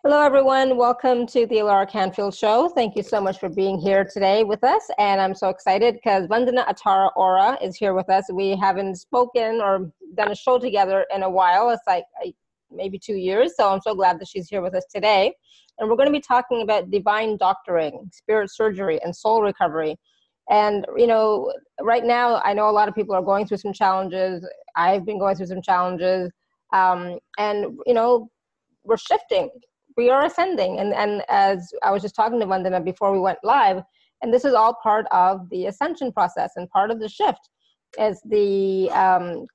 Hello, everyone. Welcome to the Laura Canfield Show. Thank you so much for being here today with us. And I'm so excited because Vandana Atara Aura is here with us. We haven't spoken or done a show together in a while. It's like maybe 2 years. So I'm so glad that she's here with us today. And we're going to be talking about divine doctoring, spirit surgery, and soul recovery. And, you know, right now, I know a lot of people are going through some challenges. I've been going through some challenges. And, you know, we're shifting. We are ascending. And as I was just talking to Vandana before we went live, and this is all part of the ascension process and part of the shift is the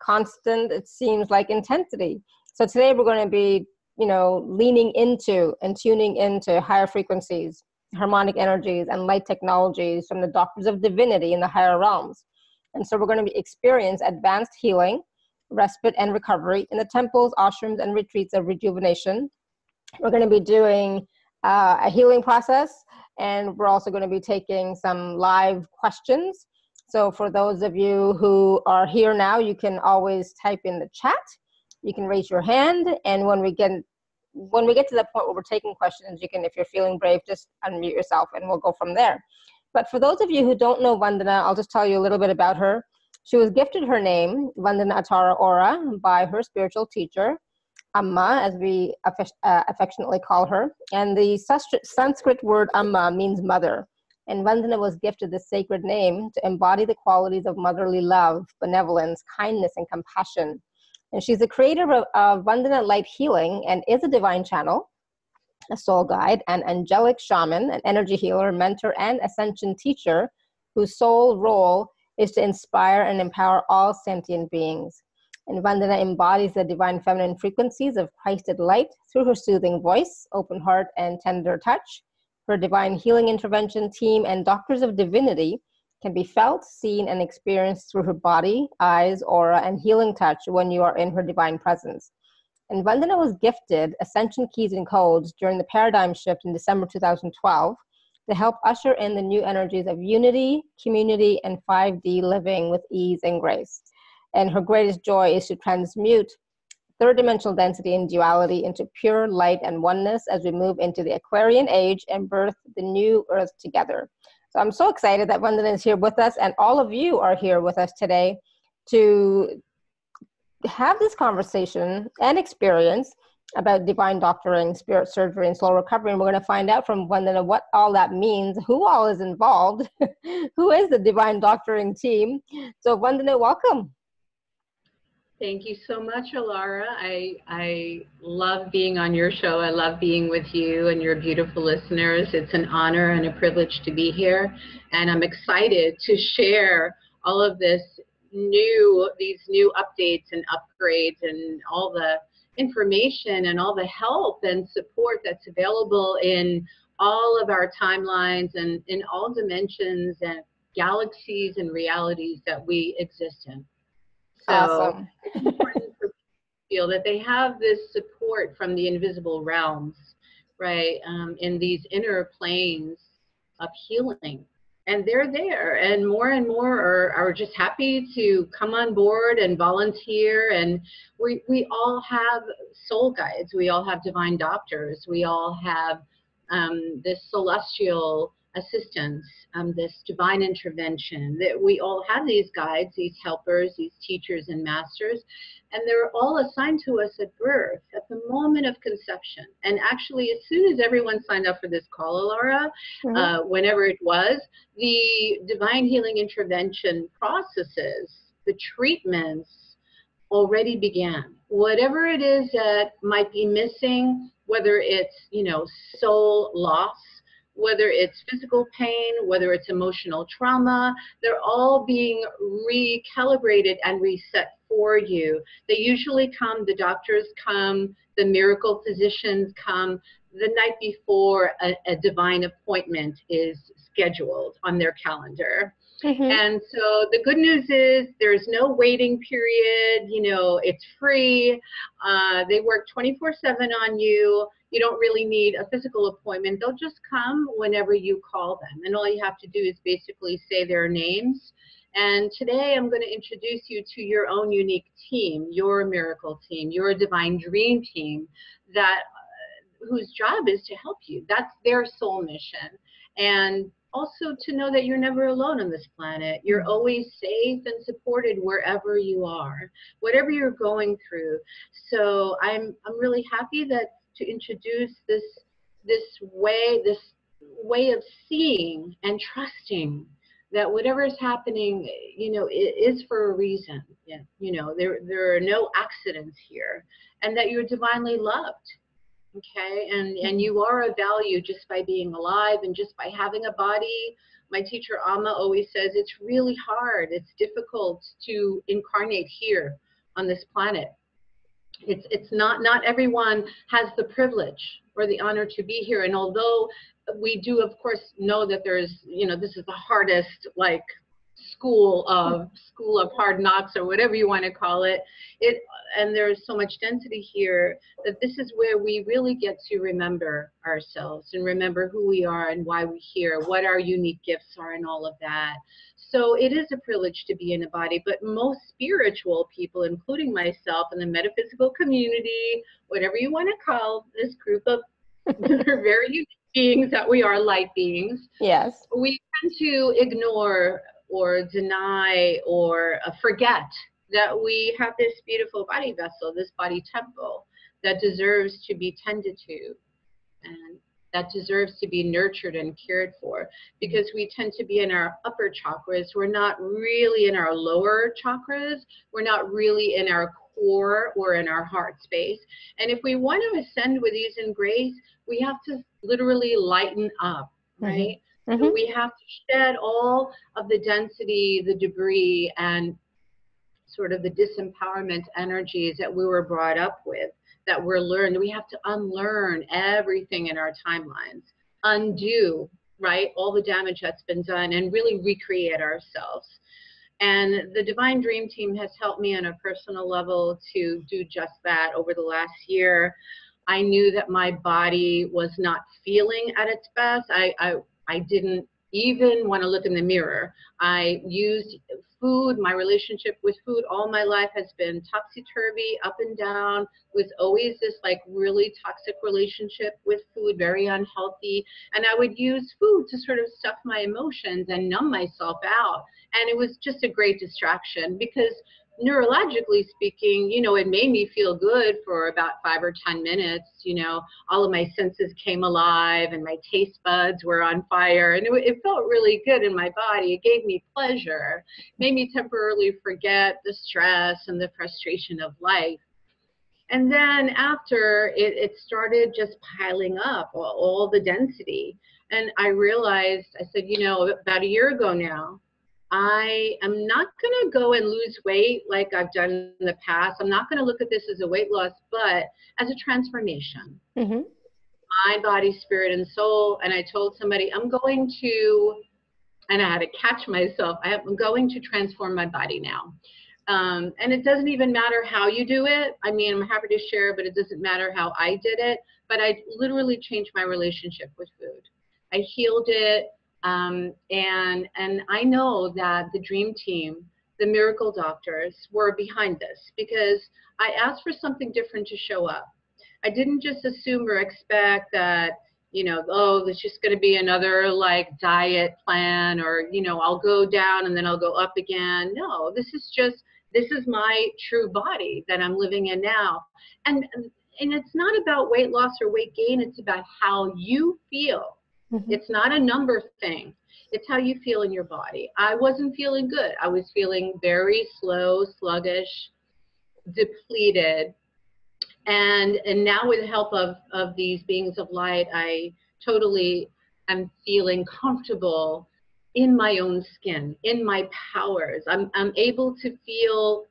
constant, it seems like, intensity. So today we're going to be, you know, leaning into and tuning into higher frequencies, harmonic energies, and light technologies from the doctors of divinity in the higher realms. And so we're going to experience advanced healing, respite, and recovery in the temples, ashrams, and retreats of rejuvenation. We're going to be doing a healing process, and we're also going to be taking some live questions. So for those of you who are here now, you can always type in the chat. You can raise your hand, and when we get to the point where we're taking questions, you can, if you're feeling brave, just unmute yourself, and we'll go from there. But for those of you who don't know Vandana, I'll just tell you a little bit about her. She was gifted her name, Vandana Atara Aura, by her spiritual teacher, Amma, as we affectionately call her. And the Sanskrit word Amma means mother. And Vandana was gifted this sacred name to embody the qualities of motherly love, benevolence, kindness, and compassion. And she's the creator of Vandana Light Healing and is a divine channel, a soul guide, an angelic shaman, an energy healer, mentor, and ascension teacher whose sole role is to inspire and empower all sentient beings. And Vandana embodies the divine feminine frequencies of Christed light through her soothing voice, open heart, and tender touch. Her divine healing intervention team and doctors of divinity can be felt, seen, and experienced through her body, eyes, aura, and healing touch when you are in her divine presence. And Vandana was gifted Ascension Keys and Codes during the paradigm shift in December 2012 to help usher in the new energies of unity, community, and 5D living with ease and grace. And her greatest joy is to transmute third dimensional density and duality into pure light and oneness as we move into the Aquarian age and birth the new earth together. So I'm so excited that Vandana is here with us, and all of you are here with us today to have this conversation and experience about divine doctoring, spirit surgery, and soul recovery. And we're going to find out from Vandana what all that means, who all is involved, who is the divine doctoring team. So Vandana, welcome. Thank you so much, Alara. I love being on your show. I love being with you and your beautiful listeners. It's an honor and a privilege to be here. And I'm excited to share all of these new updates and upgrades and all the information and all the help and support that's available in all of our timelines and in all dimensions and galaxies and realities that we exist in. So awesome. It's important for people to feel that they have this support from the invisible realms, right, in these inner planes of healing. And they're there, and more are just happy to come on board and volunteer. And we all have soul guides. We all have divine doctors. We all have this celestial assistance, this divine intervention. That we all have these guides, these helpers, these teachers and masters, and they're all assigned to us at birth, at the moment of conception. And actually, as soon as everyone signed up for this call, Laura, whenever it was, the divine healing intervention processes, the treatments already began. Whatever it is that might be missing, whether it's, you know, soul loss, whether it's physical pain, whether it's emotional trauma, they're all being recalibrated and reset for you. They usually come, the doctors come, the miracle physicians come the night before a divine appointment is scheduled on their calendar. And so the good news is there's no waiting period, you know, it's free. They work 24/7 on you. You don't really need a physical appointment. They'll just come whenever you call them. And all you have to do is basically say their names. And today I'm going to introduce you to your own unique team, your miracle team, your divine dream team that whose job is to help you. That's their soul mission. And also to know that you're never alone on this planet. You're always safe and supported wherever you are, whatever you're going through. So I'm really happy that to introduce this way of seeing and trusting that whatever is happening, you know, it is for a reason. Yeah, you know, there are no accidents here, and that you're divinely loved. Okay, and you are of value just by being alive and just by having a body. My teacher Amma always says it's really hard, it's difficult to incarnate here on this planet. It's not everyone has the privilege or the honor to be here. And although we do of course know that there's, you know, this is the hardest, like, school of hard knocks, or whatever you want to call it, and there's so much density here, that this is where we really get to remember ourselves and remember who we are and why we're here, what our unique gifts are, and all of that. So it is a privilege to be in a body, but most spiritual people, including myself and the metaphysical community, whatever you want to call this group of very unique beings that we are, light beings, yes, we tend to ignore or deny or forget that we have this beautiful body vessel, this body temple that deserves to be tended to and that deserves to be nurtured and cared for, because we tend to be in our upper chakras. We're not really in our lower chakras. We're not really in our core or in our heart space. And if we want to ascend with ease and grace, we have to literally lighten up, right? Mm-hmm. So we have to shed all of the density, the debris, and sort of the disempowerment energies that we were brought up with, that we're learned. We have to unlearn everything in our timelines, undo, right, all the damage that's been done, and really recreate ourselves. And the Divine Dream Team has helped me on a personal level to do just that over the last year. I knew that my body was not feeling at its best. I didn't even want to look in the mirror. I used food. My relationship with food all my life has been topsy-turvy, up and down, with always this like really toxic relationship with food, very unhealthy. And I would use food to sort of stuff my emotions and numb myself out. And it was just a great distraction, because neurologically speaking, you know, it made me feel good for about 5 or 10 minutes. You know, all of my senses came alive and my taste buds were on fire, and it felt really good in my body. It gave me pleasure, made me temporarily forget the stress and the frustration of life. And then after, it started just piling up, all the density. And I realized, I said, you know, about a year ago now, I am not going to go and lose weight like I've done in the past. I'm not going to look at this as a weight loss, but as a transformation. Mm-hmm. My body, spirit, and soul. And I told somebody, I'm going to, and I had to catch myself, I'm going to transform my body now. And it doesn't even matter how you do it. I mean, I'm happy to share, but it doesn't matter how I did it. But I literally changed my relationship with food. I healed it. And I know that the Dream Team, the miracle doctors, were behind this, because I asked for something different to show up. I didn't just assume or expect that, you know, oh, there's just going to be another like diet plan, or, you know, I'll go down and then I'll go up again. No, this is my true body that I'm living in now. And it's not about weight loss or weight gain. It's about how you feel. Mm-hmm. It's not a number thing. It's how you feel in your body. I wasn't feeling good. I was feeling very slow, sluggish, depleted. And now with the help of these beings of light, I totally am feeling comfortable in my own skin, in my powers. I'm able to feel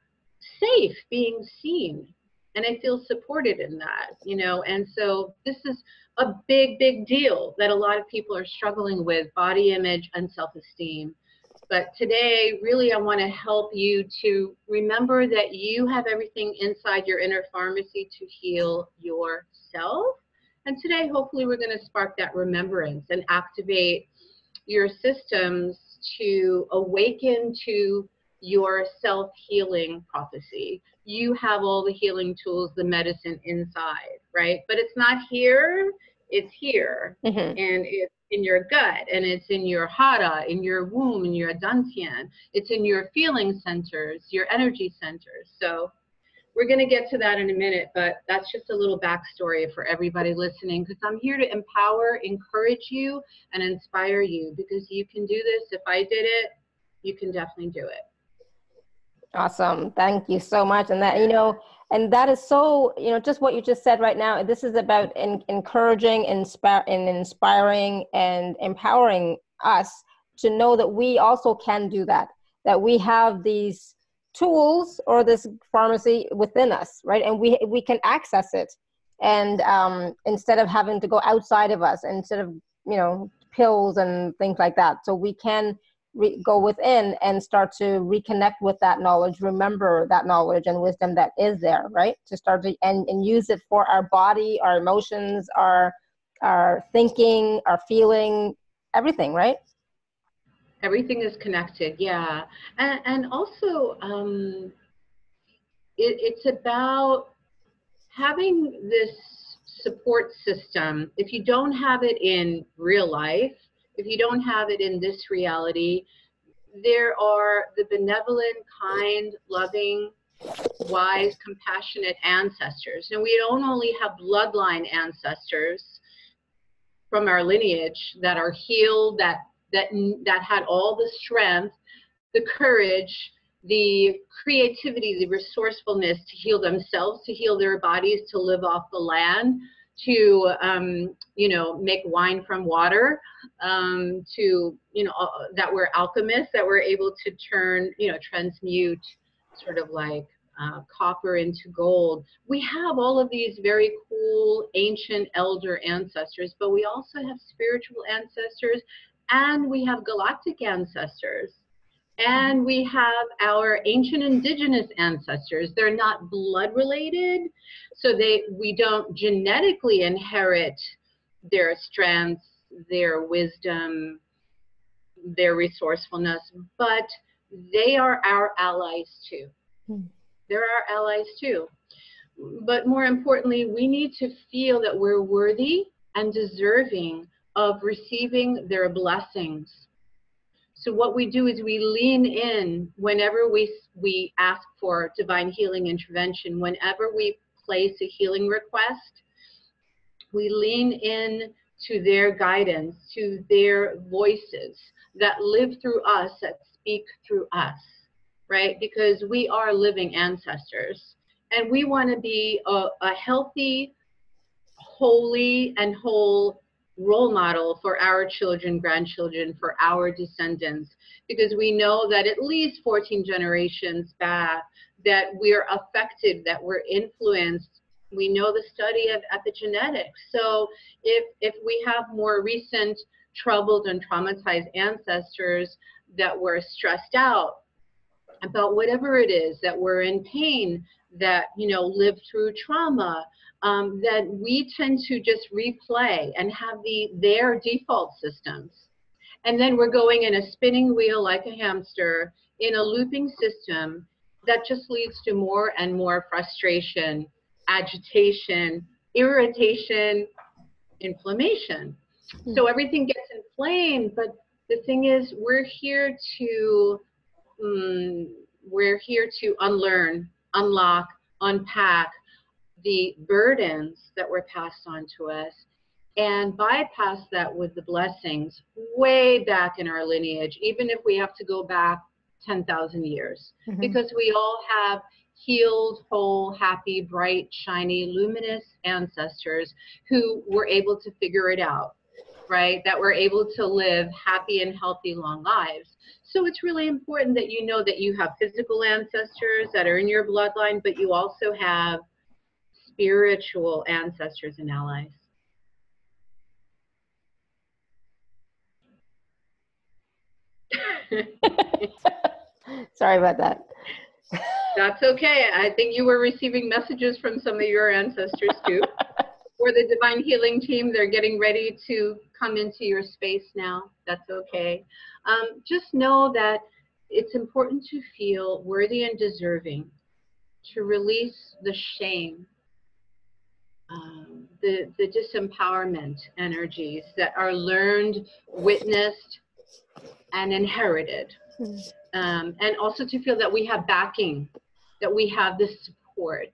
safe being seen, and I feel supported in that, you know. And so this is a big, big deal that a lot of people are struggling with, body image and self-esteem. But today, really, I want to help you to remember that you have everything inside your inner pharmacy to heal yourself. And today, hopefully, we're going to spark that remembrance and activate your systems to awaken to your self-healing prophecy. You have all the healing tools, the medicine inside, right? But it's not here, it's here. Mm-hmm. And it's in your gut, and it's in your hara, in your womb, in your dantian. It's in your feeling centers, your energy centers. So we're going to get to that in a minute, but that's just a little backstory for everybody listening, because I'm here to empower, encourage you, and inspire you, because you can do this. If I did it, you can definitely do it. Awesome. Thank you so much. And that, you know, and that is so, you know, just what you just said right now, this is about encouraging, inspiring and empowering us to know that we also can do that, that we have these tools or this pharmacy within us, right? And we can access it. And instead of having to go outside of us, instead of, you know, pills and things like that. So we can go within and start to reconnect with that knowledge, remember that knowledge and wisdom that is there, right? To start to and use it for our body, our emotions, our thinking, our feeling, everything, right? Everything is connected, yeah. And also, it's about having this support system. If you don't have it in real life, if you don't have it in this reality, there are the benevolent, kind, loving, wise, compassionate ancestors. And we don't only have bloodline ancestors from our lineage that are healed, that had all the strength, the courage, the creativity, the resourcefulness to heal themselves, to heal their bodies, to live off the land, to you know, make wine from water, to, you know, that we're alchemists, that we're able to turn, you know, transmute sort of like copper into gold. We have all of these very cool ancient elder ancestors, but we also have spiritual ancestors, and we have galactic ancestors. And we have our ancient indigenous ancestors. They're not blood related, so we don't genetically inherit their strengths, their wisdom, their resourcefulness, but they are our allies too. They're our allies too. But more importantly, we need to feel that we're worthy and deserving of receiving their blessings. So what we do is we lean in whenever we ask for divine healing intervention. Whenever we place a healing request, we lean in to their guidance, to their voices that live through us, that speak through us, right? Because we are living ancestors, and we want to be a healthy, holy, and whole role model for our children, grandchildren, for our descendants, because we know that at least 14 generations back that we're affected, that we're influenced. We know the study of epigenetics. So if we have more recent troubled and traumatized ancestors that were stressed out about whatever it is, that were in pain, that, you know, lived through trauma, that we tend to just replay and have their default systems. And then we're going in a spinning wheel like a hamster in a looping system that just leads to more and more frustration, agitation, irritation, inflammation. So everything gets inflamed, but the thing is, we're here to unlearn, unlock, unpack the burdens that were passed on to us and bypass that with the blessings way back in our lineage, even if we have to go back 10,000 years, because we all have healed, whole, happy, bright, shiny, luminous ancestors who were able to figure it out, right? That were able to live happy and healthy, long lives. So it's really important that you know that you have physical ancestors that are in your bloodline, but you also have spiritual ancestors and allies. Sorry about that. That's okay. I think you were receiving messages from some of your ancestors too. Or the Divine Healing team, they're getting ready to come into your space now. That's okay. Just know that it's important to feel worthy and deserving, to release the shame, the disempowerment energies that are learned, witnessed, and inherited. And also to feel that we have backing, that we have this support.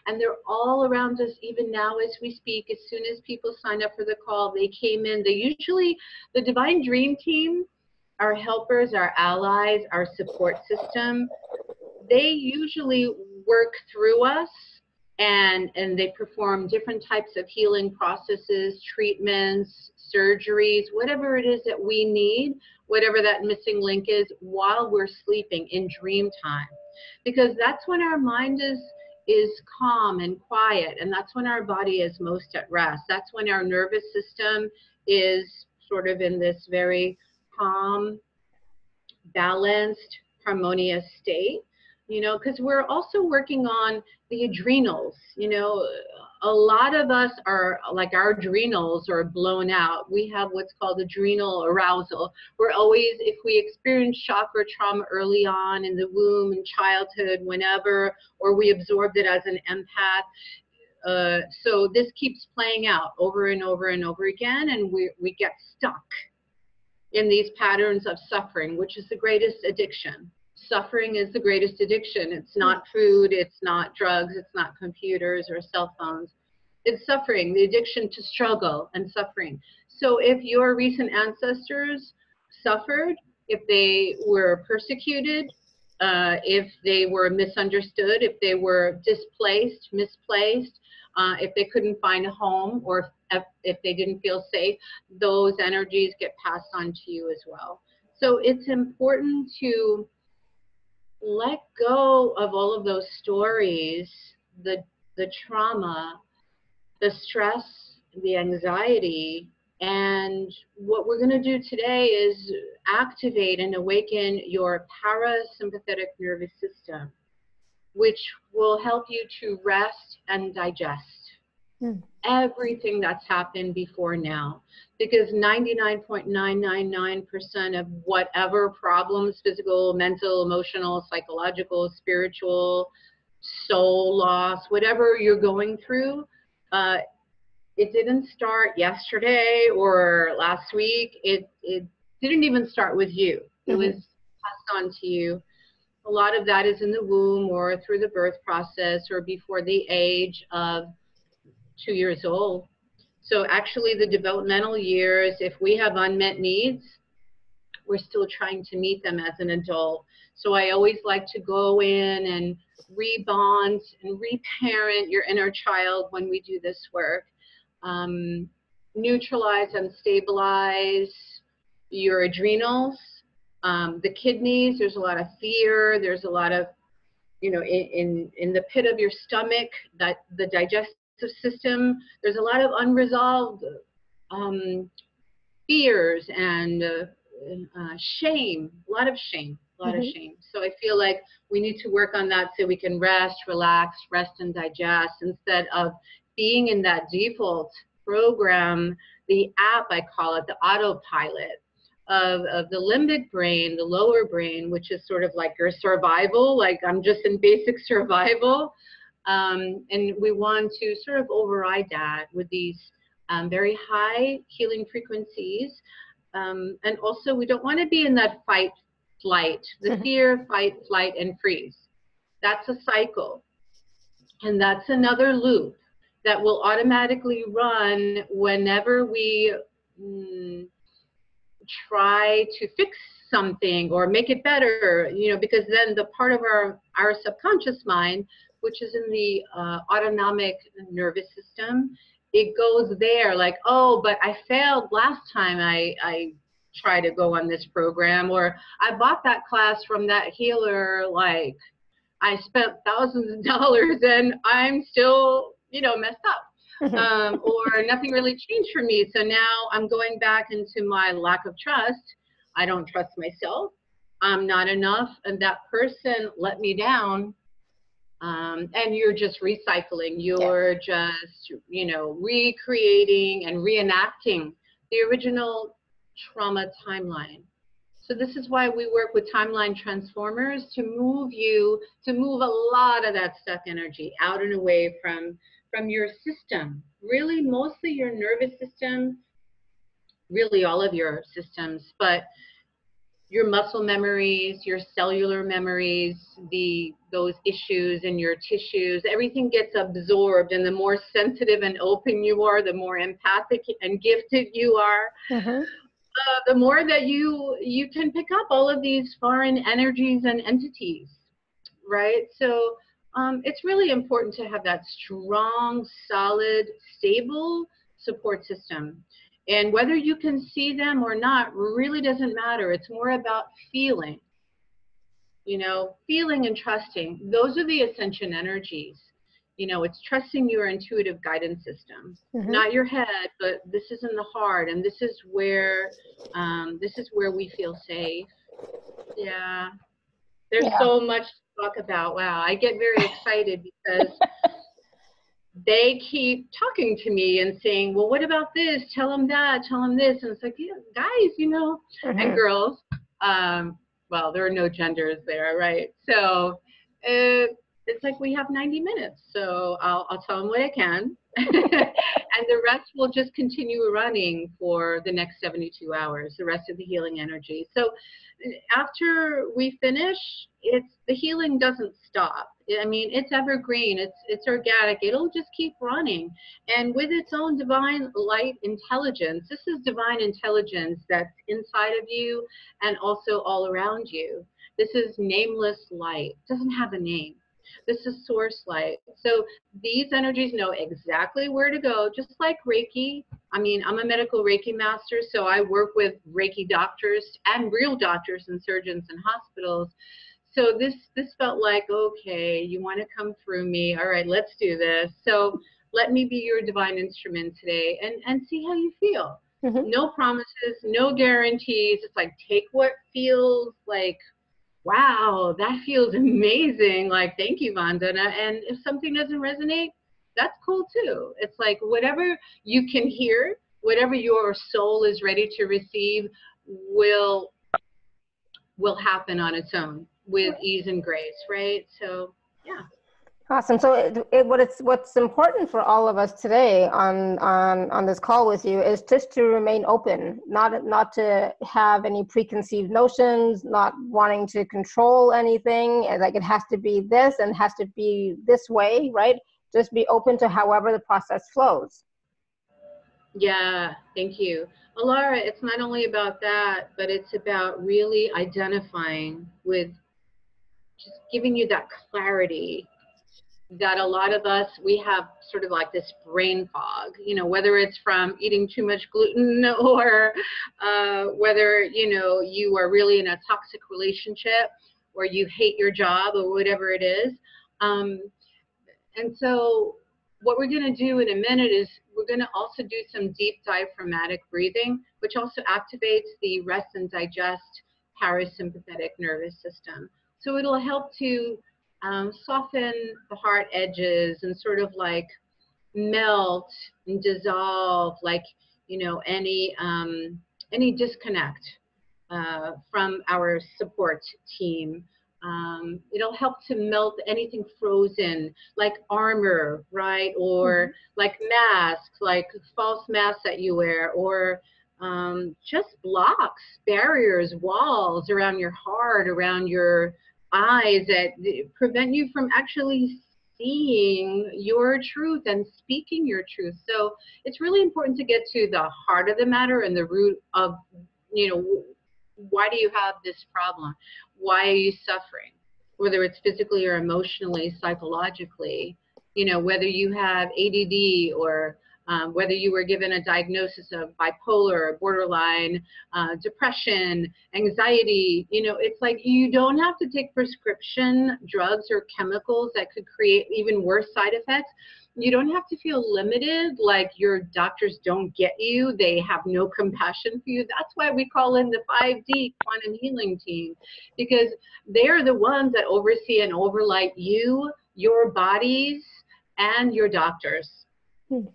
And they're all around us even now as we speak. As soon as people sign up for the call, they came in. They usually, the Divine Dream Team, our helpers, our allies, our support system, they usually work through us, and they perform different types of healing processes, treatments, surgeries, whatever it is that we need, whatever that missing link is, while we're sleeping in dream time. Because that's when our mind is calm and quiet, and that's when our body is most at rest. That's when our nervous system is sort of in this very calm, balanced, harmonious state. You know, because we're also working on the adrenals. You know, a lot of us are, like, our adrenals are blown out. We have what's called adrenal arousal. We're always, if we experience shock or trauma early on in the womb, in childhood, whenever, or we absorbed it as an empath. So this keeps playing out over and over and over again, and we get stuck in these patterns of suffering, which is the greatest addiction. Suffering is the greatest addiction. It's not food, it's not drugs, it's not computers or cell phones. It's suffering, the addiction to struggle and suffering. So if your recent ancestors suffered, if they were persecuted, if they were misunderstood, if they were displaced, misplaced, if they couldn't find a home, or if they didn't feel safe, those energies get passed on to you as well. So it's important to let go of all of those stories, the trauma, the stress, the anxiety. And what we're going to do today is activate and awaken your parasympathetic nervous system, which will help you to rest and digest everything that's happened before now. Because 99.999% of whatever problems, physical, mental, emotional, psychological, spiritual, soul loss, whatever you're going through, it didn't start yesterday or last week. It didn't even start with you. It was passed on to you. A lot of that is in the womb or through the birth process or before the age of 2 years old. So actually the developmental years, if we have unmet needs, we're still trying to meet them as an adult. So I always like to go in and rebond and reparent your inner child when we do this work. Neutralize and stabilize your adrenals, the kidneys. There's a lot of fear. There's a lot of, you know, in the pit of your stomach, that the digestive system, there's a lot of unresolved fears and shame, a lot of shame. So I feel like we need to work on that so we can rest, relax, rest and digest, instead of being in that default program, the app, I call it, the autopilot of the limbic brain, the lower brain, which is sort of like your survival, like I'm just in basic survival. And we want to sort of override that with these very high healing frequencies. And also we don't want to be in that fight, flight, the fear, fight, flight, and freeze. That's a cycle. And that's another loop that will automatically run whenever we try to fix something or make it better, you know, because then the part of our subconscious mind, which is in the autonomic nervous system, it goes there like, oh, but I failed last time I tried to go on this program, or I bought that class from that healer, like I spent thousands of dollars and I'm still, you know, messed up. Or nothing really changed for me. So now I'm going back into my lack of trust. I don't trust myself. I'm not enough. And that person let me down. And you're just recycling. You're just, you know, recreating and reenacting the original trauma timeline. So this is why we work with timeline transformers to move you, to move a lot of that stuck energy out and away from your system. Really, mostly your nervous system, really all of your systems, but your muscle memories, your cellular memories, those issues in your tissues, everything gets absorbed. And the more sensitive and open you are, the more empathic and gifted you are, the more that you can pick up all of these foreign energies and entities, right? So it's really important to have that strong, solid, stable support system. And whether you can see them or not really doesn't matter. It's more about feeling, you know, feeling and trusting. Those are the ascension energies. You know, it's trusting your intuitive guidance system, not your head, but this is in the heart, and this is where we feel safe. Yeah, there's so much to talk about. Wow, I get very excited because they keep talking to me and saying, well, what about this? Tell them that, tell them this. And it's like, yeah, guys, you know, and girls, well, there are no genders there, right? So it's like we have 90 minutes. So I'll tell them what I can. And the rest will just continue running for the next 72 hours, the rest of the healing energy. So after we finish, the healing doesn't stop. I mean, it's evergreen, it's organic, it'll just keep running. And with its own divine light intelligence, this is divine intelligence that's inside of you and also all around you. This is nameless light, it doesn't have a name. This is source light. So these energies know exactly where to go, just like Reiki. I mean, I'm a medical Reiki master, so I work with Reiki doctors and real doctors and surgeons in hospitals. So this felt like, okay, you want to come through me. All right, let's do this. So let me be your divine instrument today and see how you feel. No promises, no guarantees. It's like, take what feels like, wow, that feels amazing. Like, thank you, Vandana. And if something doesn't resonate, that's cool too. It's like whatever you can hear, whatever your soul is ready to receive will happen on its own with ease and grace, right? So, yeah. Awesome. So what's important for all of us today on this call with you is just to remain open, not to have any preconceived notions, not wanting to control anything, like it has to be this and has to be this way, right? Just be open to however the process flows. Yeah, thank you. Alara, it's not only about that, but it's about really identifying with just giving you that clarity that a lot of us, we have sort of like this brain fog, you know, whether it's from eating too much gluten or whether, you know, you are really in a toxic relationship or you hate your job or whatever it is. And so what we're going to do in a minute is we're going to also do some deep diaphragmatic breathing, which also activates the rest and digest parasympathetic nervous system. So it'll help to soften the heart edges and sort of like melt and dissolve, like, you know, any disconnect from our support team. It'll help to melt anything frozen, like armor, right? Or like masks, like false masks that you wear, or just blocks, barriers, walls around your heart, around your eyes that prevent you from actually seeing your truth and speaking your truth. So it's really important to get to the heart of the matter and the root of, you know, why do you have this problem? Why are you suffering? Whether it's physically or emotionally, psychologically, you know, whether you have ADD or whether you were given a diagnosis of bipolar, borderline, depression, anxiety, you know, it's like you don't have to take prescription drugs or chemicals that could create even worse side effects. You don't have to feel limited, like your doctors don't get you. They have no compassion for you. That's why we call in the 5D quantum healing team, because they're the ones that oversee and overlight you, your bodies, and your doctors.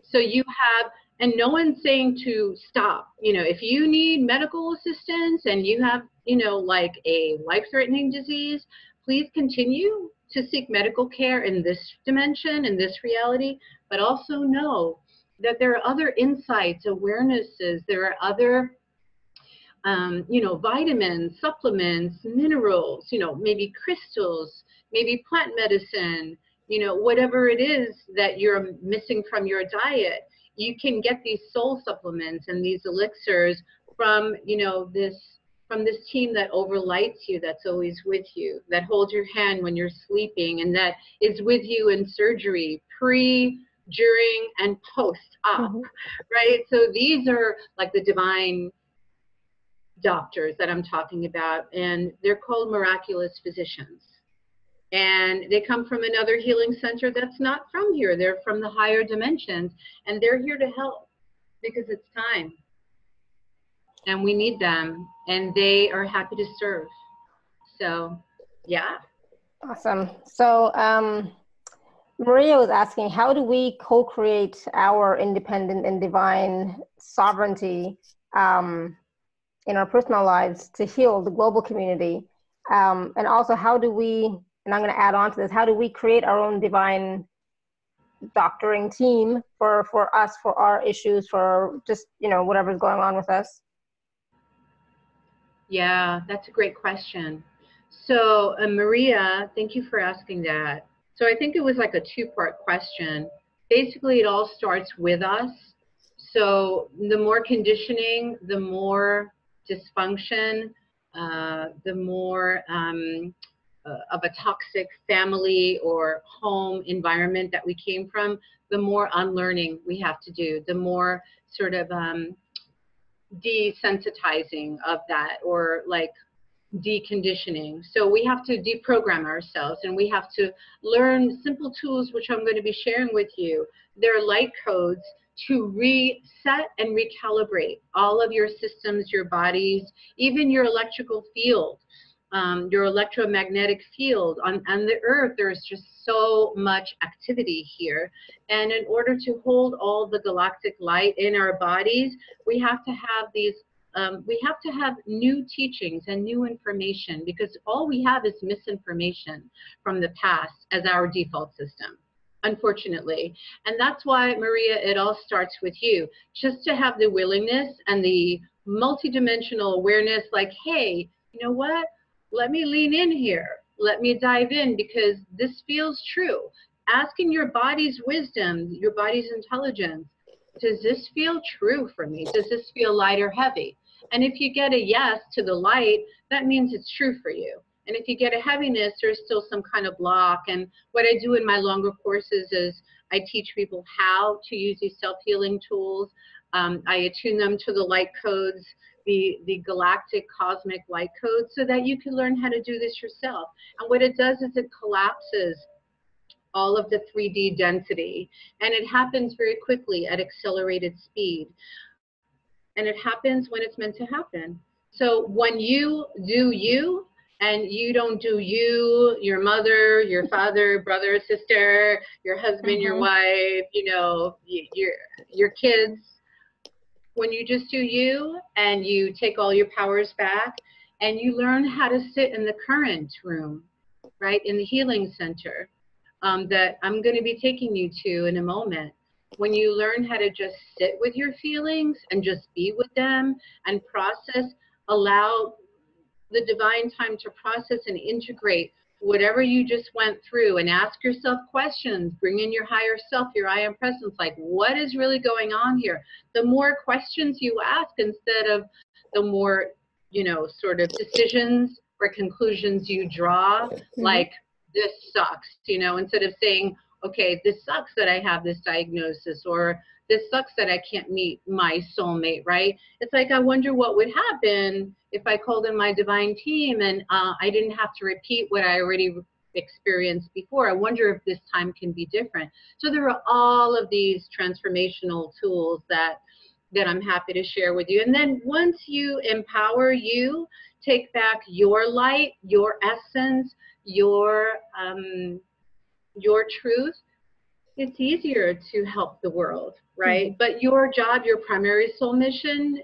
So you have And no one's saying to stop. You know, if you need medical assistance and you have, you know, like a life-threatening disease, please continue to seek medical care in this dimension, in this reality, but also know that there are other insights, awarenesses, there are other you know, vitamins, supplements, minerals, you know, maybe crystals, maybe plant medicine, you know, whatever it is that you're missing from your diet. You can get these soul supplements and these elixirs from, you know, from this team that overlights you, that's always with you, that holds your hand when you're sleeping, and that is with you in surgery, pre, during, and post-op, right? So these are like the divine doctors that I'm talking about, and they're called miraculous physicians. And they come from another healing center that's not from here. They're from the higher dimensions, and they're here to help because it's time. And we need them, and they are happy to serve. So, yeah. Awesome. So, Maria was asking, how do we co-create our independent and divine sovereignty in our personal lives to heal the global community? And also, how do we, and I'm going to add on to this, how do we create our own divine doctoring team for us, for our issues, for just, you know, whatever's going on with us? Yeah, that's a great question. So, Maria, thank you for asking that. So I think it was like a two-part question. Basically, it all starts with us. So the more conditioning, the more dysfunction, the more of a toxic family or home environment that we came from, the more unlearning we have to do, the more sort of desensitizing of that, or like deconditioning. So we have to deprogram ourselves, and we have to learn simple tools, which I'm going to be sharing with you. They're light codes to reset and recalibrate all of your systems, your bodies, even your electrical field, your electromagnetic field. On the earth, there's just so much activity here. And in order to hold all the galactic light in our bodies, we have to have these we have to have new teachings and new information, because all we have is misinformation from the past as our default system, unfortunately. And that's why, Maria, it all starts with you. Just to have the willingness and the multidimensional awareness, like, hey, you know what? Let me lean in here. Let me dive in, because this feels true. Asking your body's wisdom, your body's intelligence, does this feel true for me? Does this feel light or heavy? And if you get a yes to the light, that means it's true for you. And if you get a heaviness, there's still some kind of block. And what I do in my longer courses is I teach people how to use these self-healing tools. I attune them to the light codes, the galactic cosmic light codes, so that you can learn how to do this yourself. And what it does is it collapses all of the 3D density, and it happens very quickly at accelerated speed. And it happens when it's meant to happen. So when you do you, and you don't do you, your mother, your father, brother, sister, your husband, your wife, you know, your kids, when you just do you, and you take all your powers back, and you learn how to sit in the current room, right, in the healing center, that I'm going to be taking you to in a moment. When you learn how to just sit with your feelings and just be with them and process, allow the divine time to process and integrate whatever you just went through, and ask yourself questions, bring in your higher self, your I am presence, like, what is really going on here? The more questions you ask, instead of the more, you know, sort of decisions or conclusions you draw, like, this sucks, you know, instead of saying, okay, this sucks that I have this diagnosis, or this sucks that I can't meet my soulmate, right? It's like, I wonder what would happen if I called in my divine team and I didn't have to repeat what I already experienced before. I wonder if this time can be different. So there are all of these transformational tools that I'm happy to share with you. And then once you empower, you take back your light, your essence, your truth, it's easier to help the world. right? But your job, your primary soul mission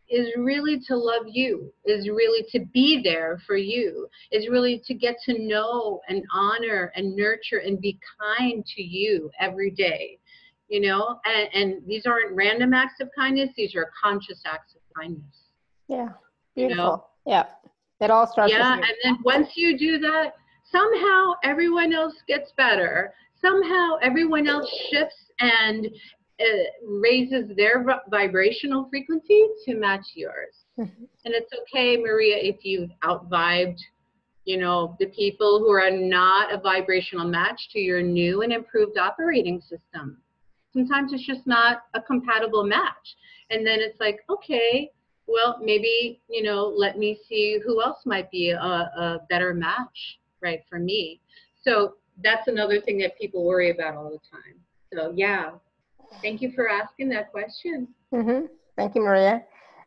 is really to love you, is really to be there for you, is really to get to know and honor and nurture and be kind to you every day, you know? And these aren't random acts of kindness, these are conscious acts of kindness. Yeah, beautiful. You know? Yeah, it all starts with you. And then once you do that, somehow everyone else gets better. Somehow everyone else shifts and raises their vibrational frequency to match yours. And it's okay, Maria, if you've out-vibed, you know, the people who are not a vibrational match to your new and improved operating system. Sometimes it's just not a compatible match. And then it's like, okay, well, maybe, you know, let me see who else might be a better match, right, for me. So that's another thing that people worry about all the time. So yeah, thank you for asking that question. Thank you, Maria.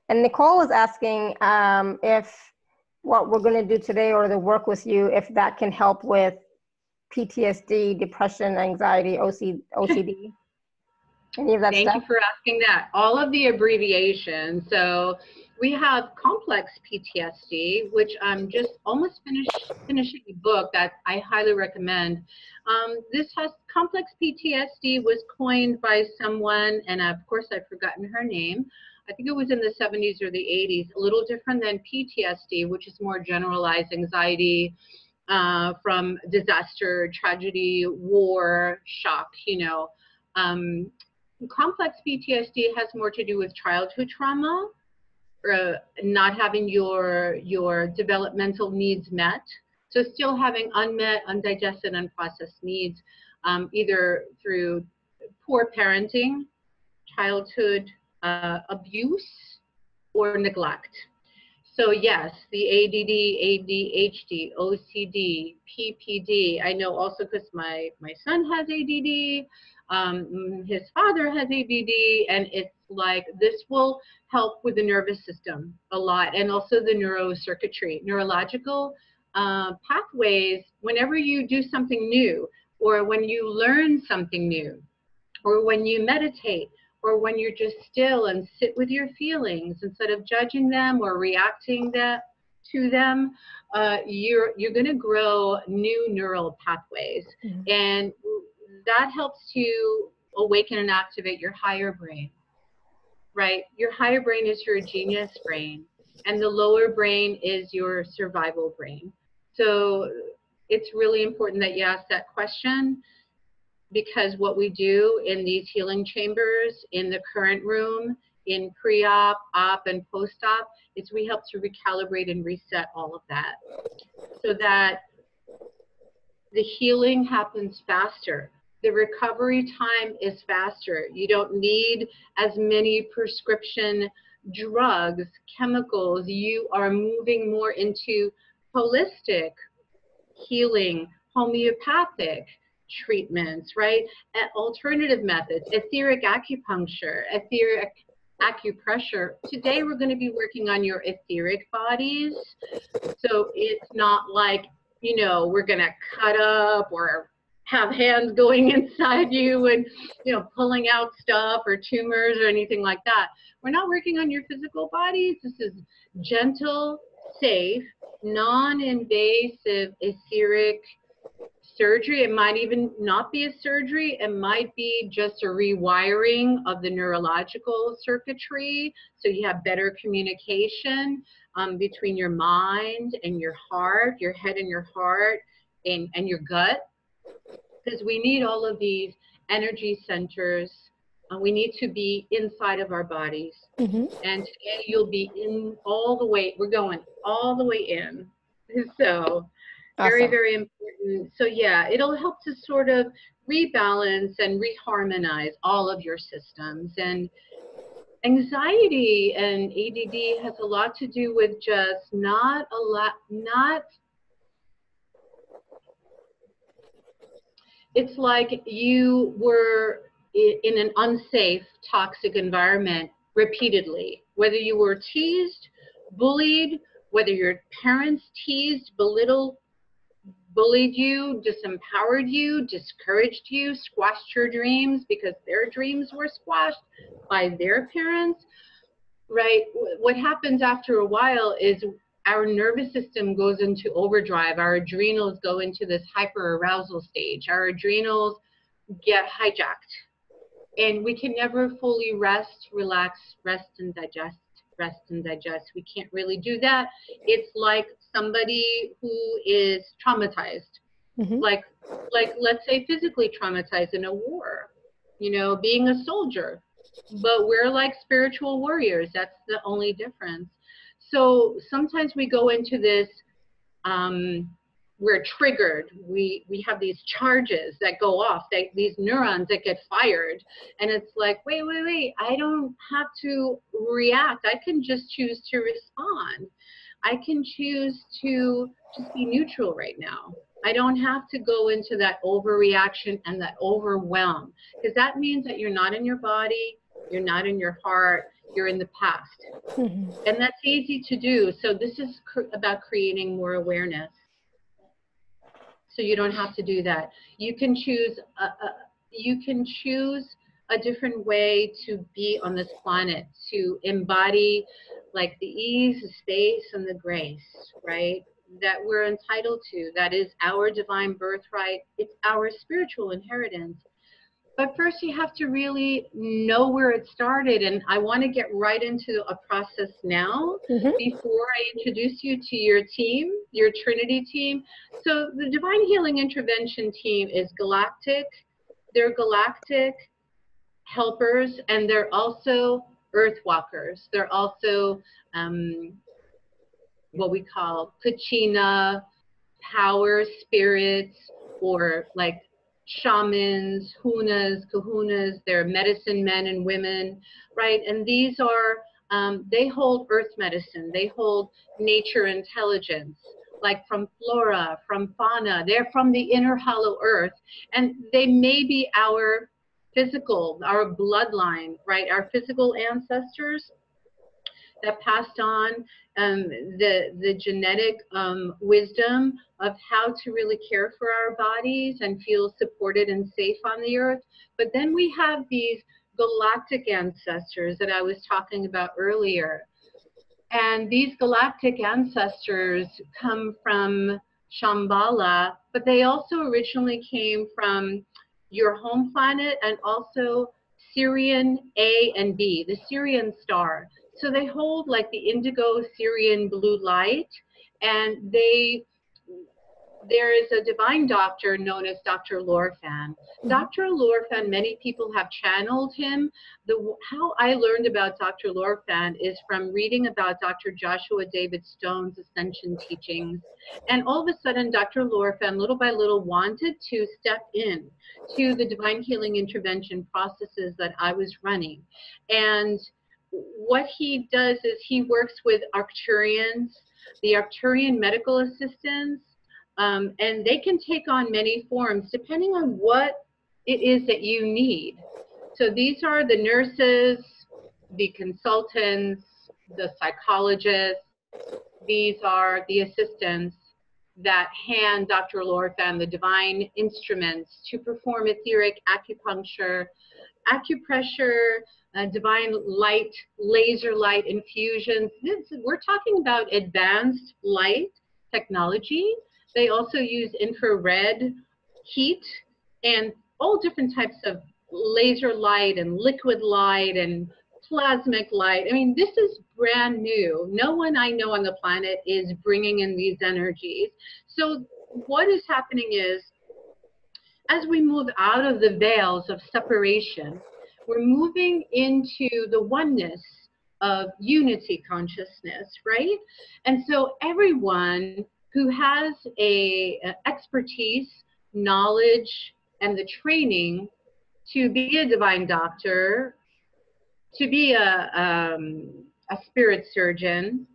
And Nicole was asking if what we're going to do today or the work with you, if that can help with PTSD, depression, anxiety, OCD. Any of that Thank stuff? you for asking that. All of the abbreviations. So we have complex PTSD, which I'm just almost finishing a book that I highly recommend. This has complex PTSD was coined by someone, and of course I've forgotten her name. I think it was in the 70s or the 80s, a little different than PTSD, which is more generalized anxiety from disaster, tragedy, war, shock, you know. Complex PTSD has more to do with childhood trauma, not having your developmental needs met. So still having unmet, undigested, unprocessed needs, either through poor parenting, childhood abuse, or neglect. So yes, the ADD, ADHD, OCD, PPD. I know also because my son has ADD, his father has ADD, and it's like this will help with the nervous system a lot, and also the neurocircuitry, neurological pathways. Whenever you do something new, or when you learn something new, or when you meditate, or when you're just still and sit with your feelings instead of judging them or reacting to them, you're going to grow new neural pathways. And that helps to awaken and activate your higher brain, right? Your higher brain is your genius brain, and the lower brain is your survival brain. So it's really important that you ask that question, because what we do in these healing chambers, in the current room, in pre-op, op, and post-op, is we help to recalibrate and reset all of that so that the healing happens faster. The recovery time is faster. You don't need as many prescription drugs, chemicals. You are moving more into holistic healing, homeopathic treatments, right? And alternative methods, etheric acupuncture, etheric acupressure. Today we're going to be working on your etheric bodies. So it's not like, you know, we're going to cut up or have hands going inside you and, you know, pulling out stuff or tumors or anything like that. We're not working on your physical bodies. This is gentle, safe, non-invasive etheric surgery. It might even not be a surgery. It might be just a rewiring of the neurological circuitry, so you have better communication between your mind and your heart, your head and your heart, and your gut, because we need all of these energy centers. We need to be inside of our bodies. And today you'll be in all the way, we're going all the way in. So very, very important. So yeah, it'll help to sort of rebalance and reharmonize all of your systems. And anxiety and ADD has a lot to do with just not it's like you were in an unsafe, toxic environment repeatedly, whether you were teased, bullied, whether your parents teased, belittled, bullied you, disempowered you, discouraged you, squashed your dreams because their dreams were squashed by their parents, right? What happens after a while is our nervous system goes into overdrive. Our adrenals go into this hyperarousal stage. Our adrenals get hijacked, and we can never fully rest, relax, rest and digest, rest and digest. We can't really do that. It's like somebody who is traumatized, like let's say physically traumatized in a war, you know, being a soldier. But we're like spiritual warriors. That's the only difference. So sometimes we go into this, we're triggered. We have these charges that go off, these neurons that get fired. And it's like, wait, I don't have to react. I can just choose to respond. I can choose to just be neutral right now. I don't have to go into that overreaction and that overwhelm, because that means that you're not in your body, you're not in your heart, you're in the past. And that's easy to do. So this is about creating more awareness. So you don't have to do that. You can choose a different way to be on this planet, to embody like the ease, the space, and the grace, right? That we're entitled to. That is our divine birthright. It's our spiritual inheritance. But first you have to really know where it started. And I want to get right into a process now before I introduce you to your team, your Trinity team. So the Divine Healing Intervention team is galactic. They're galactic helpers, and they're also earth walkers. They're also what we call Kachina, power spirits, or like shamans, hunas, kahunas. They're medicine men and women, right? And these are, they hold earth medicine. They hold nature intelligence, like from flora, from fauna. They're from the inner hollow earth. And they may be our physical, our bloodline, right? Our physical ancestors that passed on the genetic wisdom of how to really care for our bodies and feel supported and safe on the earth. But then we have these galactic ancestors that I was talking about earlier. And these galactic ancestors come from Shambhalla, but they also originally came from your home planet and also Sirian A and B, the Sirian star. So they hold like the indigo Sirian blue light, and there is a divine doctor known as Dr. Lorfan. Dr. Lorfan, many people have channeled him. How I learned about Dr. Lorfan is from reading about Dr. Joshua David Stone's ascension teachings. And all of a sudden, Dr. Lorfan, little by little, wanted to step in to the divine healing intervention processes that I was running. And what he does is he works with Arcturians, the Arcturian medical assistants, and they can take on many forms depending on what it is that you need. So these are the nurses, the consultants, the psychologists. These are the assistants that hand Dr. Lorfan the divine instruments to perform etheric acupuncture, acupressure, divine light, laser light infusions. We're talking about advanced light technology. They also use infrared heat and all different types of laser light and liquid light and plasmic light. I mean, this is brand new. No one I know on the planet is bringing in these energies. So what is happening is, as we move out of the veils of separation, we're moving into the oneness of unity consciousness, right? And so everyone who has a expertise, knowledge, and the training to be a divine doctor, to be a spirit surgeon,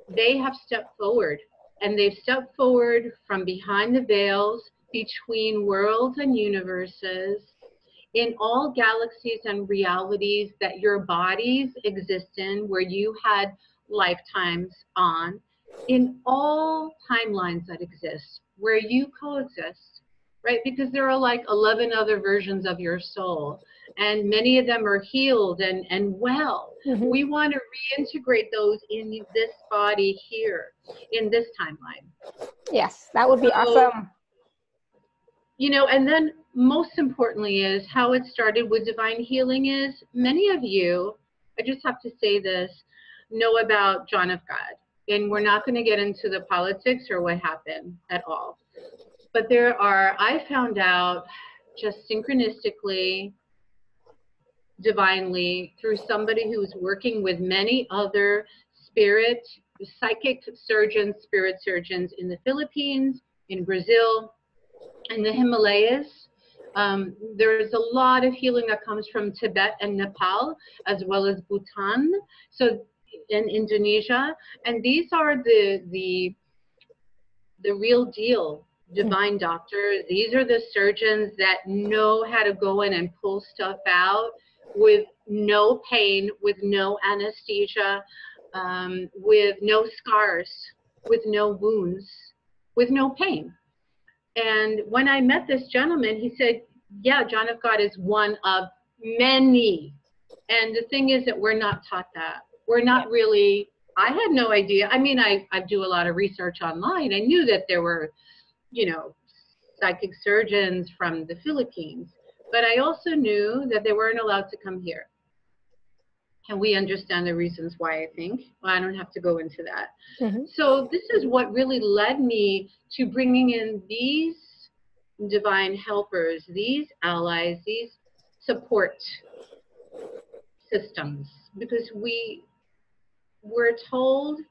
they have stepped forward. And they've stepped forward from behind the veils between worlds and universes, in all galaxies and realities that your bodies exist in, where you had lifetimes on. in all timelines that exist, where you coexist, right? Because there are like 11 other versions of your soul, and many of them are healed and well. Mm-hmm. We want to reintegrate those in this body here, in this timeline. Yes, that would be awesome. You know, and then most importantly is how it started with divine healing is many of you, I just have to say this, know about John of God. And we're not going to get into the politics or what happened at all. But there are, I found out just synchronistically, divinely, through somebody who's working with many other psychic surgeons, spirit surgeons in the Philippines, in Brazil, in the Himalayas. There's a lot of healing that comes from Tibet and Nepal, as well as Bhutan, so in Indonesia. And these are the real deal divine doctors. These are the surgeons that know how to go in and pull stuff out with no pain, with no anesthesia, with no scars, with no wounds, with no pain. And when I met this gentleman, he said, yeah, John of God is one of many. And the thing is that we're not taught that. We're not really, I had no idea. I mean, I do a lot of research online. I knew that there were, you know, psychic surgeons from the Philippines, but I also knew that they weren't allowed to come here. And we understand the reasons why, I think. Well, I don't have to go into that. Mm-hmm. So this is what really led me to bringing in these divine helpers, these allies, these support systems, because we're told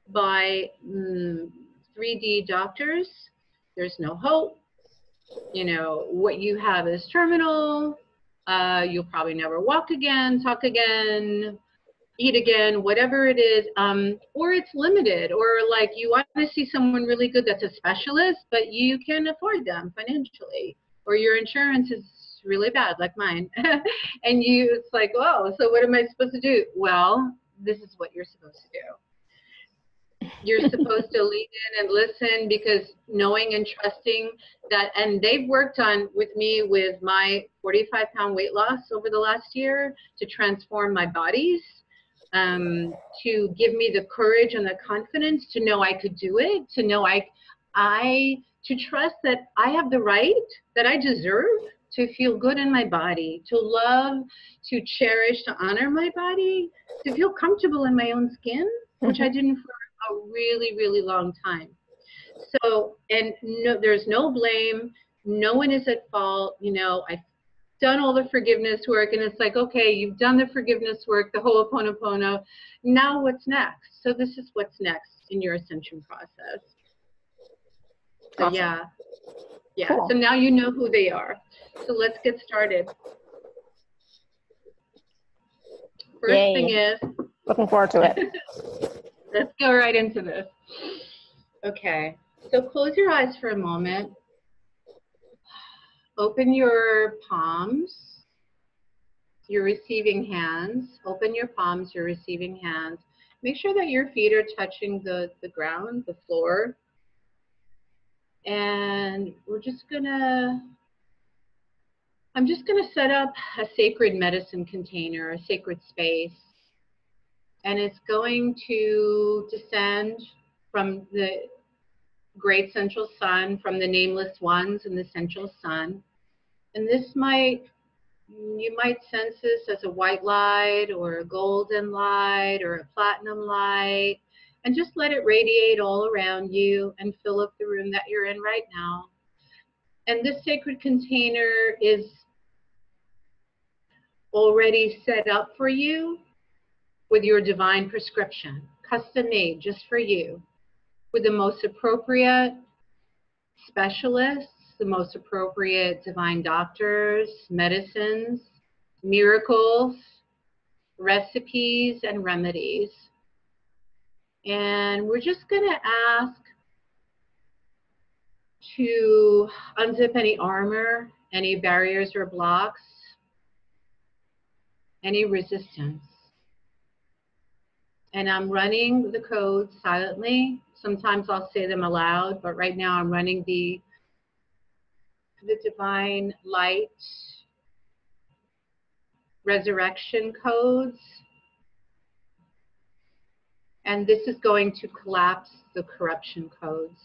by 3D doctors, there's no hope. You know, what you have is terminal. You'll probably never walk again, talk again, eat again, whatever it is, or it's limited, or like you want to see someone really good that's a specialist, but you can afford them financially, or your insurance is really bad, like mine, and it's like, oh, so what am I supposed to do? Well, this is what you're supposed to do. You're supposed to lean in and listen, because knowing and trusting that, and they've worked on with me with my 45-pound weight loss over the last year to transform my bodies, to give me the courage and the confidence to know I could do it, to know to trust that I have the right, that I deserve to feel good in my body, to love, to cherish, to honor my body, to feel comfortable in my own skin, which I didn't for a really, really long time. So, and no, there's no blame. No one is at fault. You know, I've done all the forgiveness work, and it's like, okay, you've done the forgiveness work, the Ho'oponopono. Now what's next? So this is what's next in your ascension process. So awesome. Yeah. Cool. So now you know who they are. So let's get started. First thing is, looking forward to it. Let's go right into this. Okay, so close your eyes for a moment. Open your palms, your receiving hands. Open your palms, your receiving hands. Make sure that your feet are touching the ground, the floor. And I'm just gonna set up a sacred medicine container, a sacred space. And it's going to descend from the great central sun, from the nameless ones in the central sun. And this you might sense this as a white light or a golden light or a platinum light. And just let it radiate all around you and fill up the room that you're in right now. And this sacred container is already set up for you with your divine prescription, custom made just for you, with the most appropriate specialists, the most appropriate divine doctors, medicines, miracles, recipes, and remedies. And we're just going to ask to unzip any armor, any barriers or blocks, any resistance. And I'm running the codes silently. Sometimes I'll say them aloud, but right now I'm running the divine light resurrection codes. And this is going to collapse the corruption codes.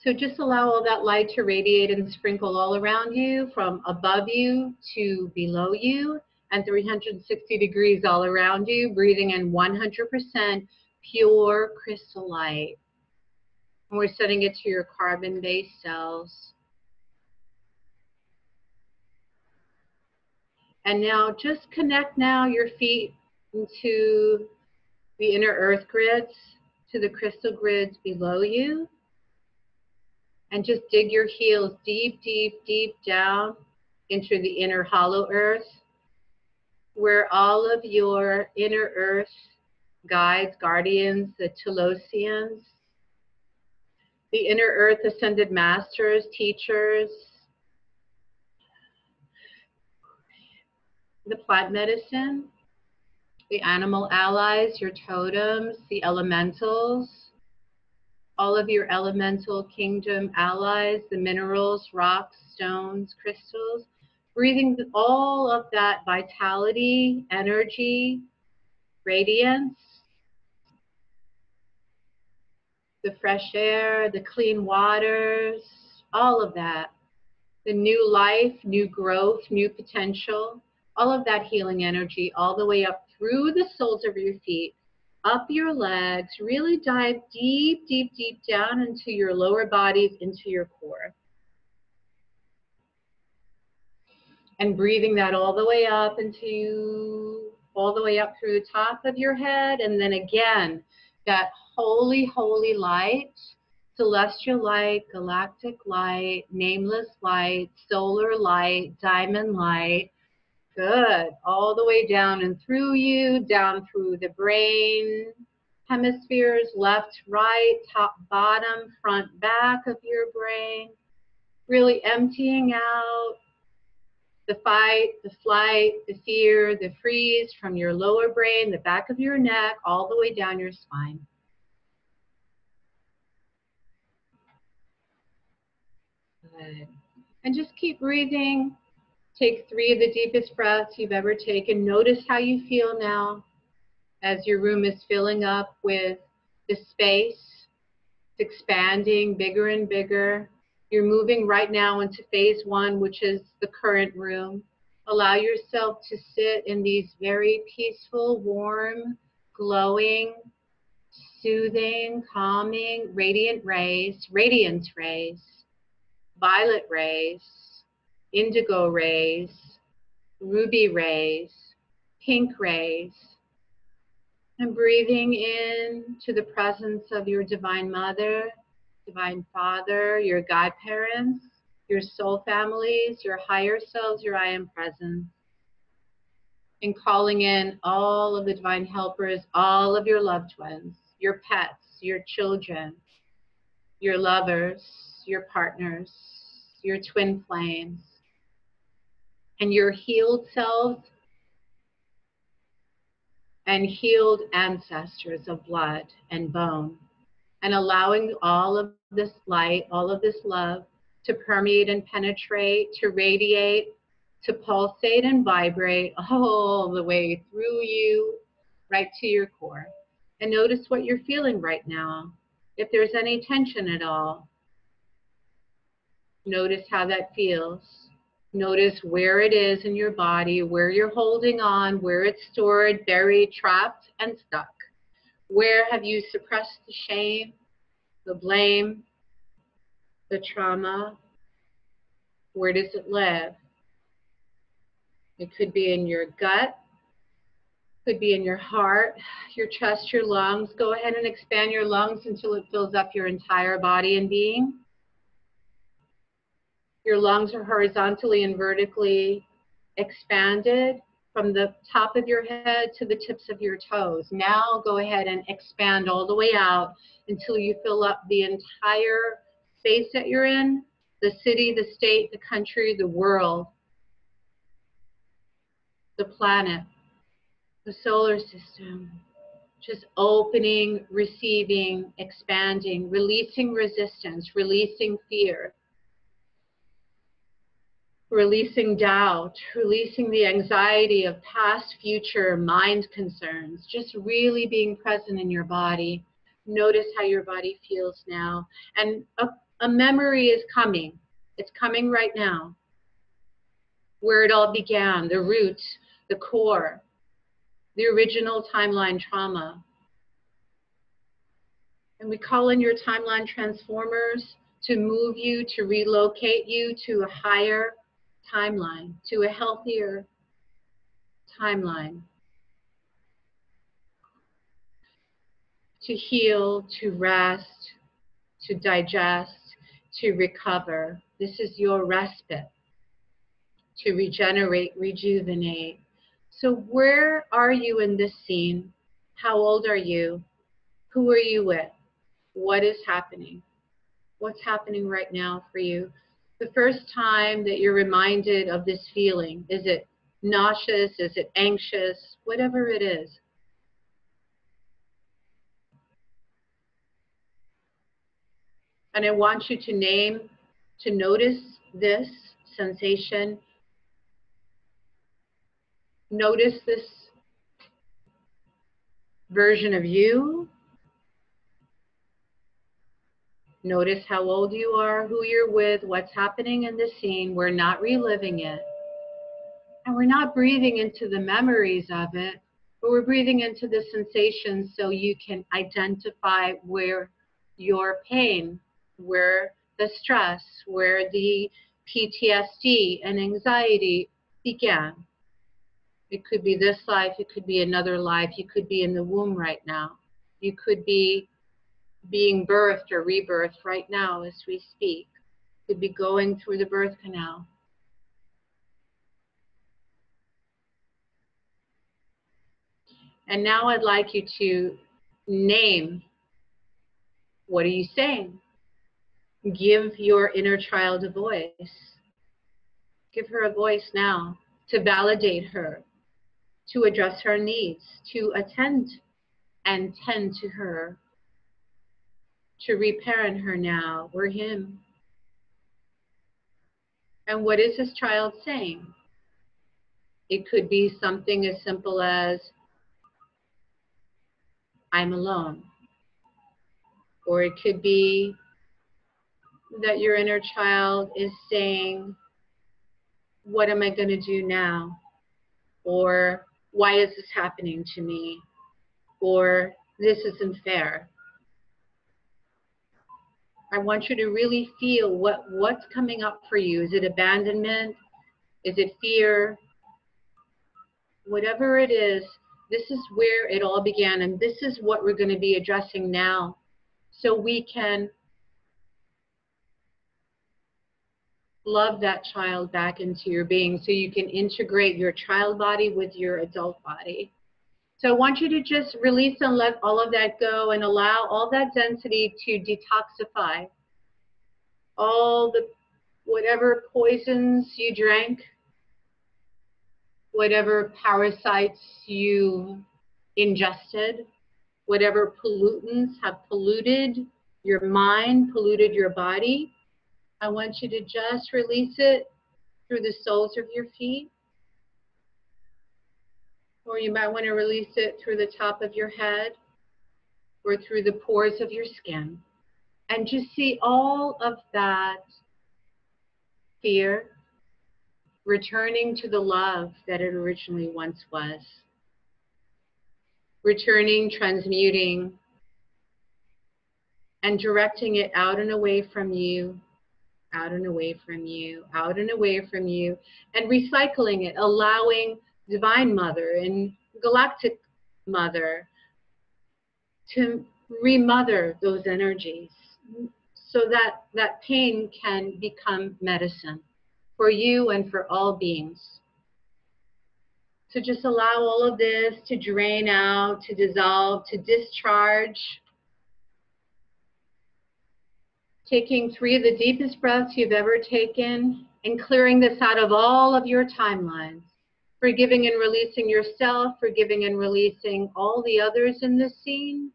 So just allow all that light to radiate and sprinkle all around you, from above you to below you, and 360 degrees all around you, breathing in 100% pure crystal light. And we're sending it to your carbon-based cells. And now just connect now your feet into the inner earth grids, to the crystal grids below you. And just dig your heels deep, deep, deep down into the inner hollow earth, where all of your inner earth guides, guardians, the Telosians, the inner earth ascended masters, teachers, the plant medicine, the animal allies, your totems, the elementals, all of your elemental kingdom allies, the minerals, rocks, stones, crystals, breathing all of that vitality, energy, radiance, the fresh air, the clean waters, all of that, the new life, new growth, new potential, all of that healing energy all the way up through the soles of your feet, up your legs. Really dive deep, deep, deep down into your lower bodies, into your core. And breathing that all the way up into, all the way up through the top of your head. And then again, that holy, holy light, celestial light, galactic light, nameless light, solar light, diamond light. Good. All the way down and through you, down through the brain hemispheres, left, right, top, bottom, front, back of your brain. Really emptying out the fight, the flight, the fear, the freeze from your lower brain, the back of your neck, all the way down your spine. Good. And just keep breathing. Take 3 of the deepest breaths you've ever taken. Notice how you feel now as your room is filling up with the space. It's expanding bigger and bigger. You're moving right now into phase 1, which is the current room. Allow yourself to sit in these very peaceful, warm, glowing, soothing, calming, radiant rays, radiance rays, violet rays, indigo rays, ruby rays, pink rays, and breathing in to the presence of your divine mother, divine father, your godparents, your soul families, your higher selves, your I am presence, and calling in all of the divine helpers, all of your loved ones, your pets, your children, your lovers, your partners, your twin flames, and your healed selves and healed ancestors of blood and bone, and allowing all of this light, all of this love to permeate and penetrate, to radiate, to pulsate and vibrate all the way through you, right to your core. And notice what you're feeling right now. If there's any tension at all, notice how that feels. Notice where it is in your body, where you're holding on, where it's stored, buried, trapped, and stuck. Where have you suppressed the shame, the blame, the trauma? Where does it live? It could be in your gut, could be in your heart, your chest, your lungs. Go ahead and expand your lungs until it fills up your entire body and being. Your lungs are horizontally and vertically expanded from the top of your head to the tips of your toes. Now go ahead and expand all the way out until you fill up the entire space that you're in, the city, the state, the country, the world, the planet, the solar system, Just opening, receiving, expanding, releasing resistance, releasing fear, releasing doubt, releasing the anxiety of past, future, mind concerns. Just really being present in your body. Notice how your body feels now. And a memory is coming. It's coming right now. Where it all began, the root, the core, the original timeline trauma. And we call in your timeline transformers to move you, to relocate you to a higher timeline, to a healthier timeline. To heal, to rest, to digest, to recover. This is your respite. To regenerate, rejuvenate. So where are you in this scene? How old are you? Who are you with? What is happening? What's happening right now for you? The first time that you're reminded of this feeling, is it nauseous? Is it anxious? Whatever it is. And I want you to notice this sensation. Notice this version of you. Notice how old you are, who you're with, what's happening in the scene. We're not reliving it. And we're not breathing into the memories of it, but we're breathing into the sensations so you can identify where your pain, where the stress, where the PTSD and anxiety began. It could be this life, it could be another life, you could be in the womb right now. You could be being birthed or rebirthed right now as we speak. You could be going through the birth canal. And now I'd like you to name, what are you saying? Give your inner child a voice. Give her a voice now to validate her, to address her needs, to attend and tend to her, to reparent her now, or him. And what is this child saying? It could be something as simple as, I'm alone. Or it could be that your inner child is saying, what am I going to do now? Or why is this happening to me? Or this isn't fair. I want you to really feel what's coming up for you. Is it abandonment? Is it fear? Whatever it is, this is where it all began, and this is what we're going to be addressing now, so we can love that child back into your being, so you can integrate your child body with your adult body. So I want you to just release and let all of that go and allow all that density to detoxify. All the, whatever poisons you drank, whatever parasites you ingested, whatever pollutants have polluted your mind, polluted your body, I want you to just release it through the soles of your feet. Or you might want to release it through the top of your head or through the pores of your skin. And just see all of that fear returning to the love that it originally once was. Returning, transmuting, and directing it out and away from you, out and away from you, out and away from you, and recycling it, allowing Divine Mother and Galactic Mother to remother those energies so that that pain can become medicine for you and for all beings. So just allow all of this to drain out, to dissolve, to discharge. Taking 3 of the deepest breaths you've ever taken and clearing this out of all of your timelines. Forgiving and releasing yourself, forgiving and releasing all the others in this scene.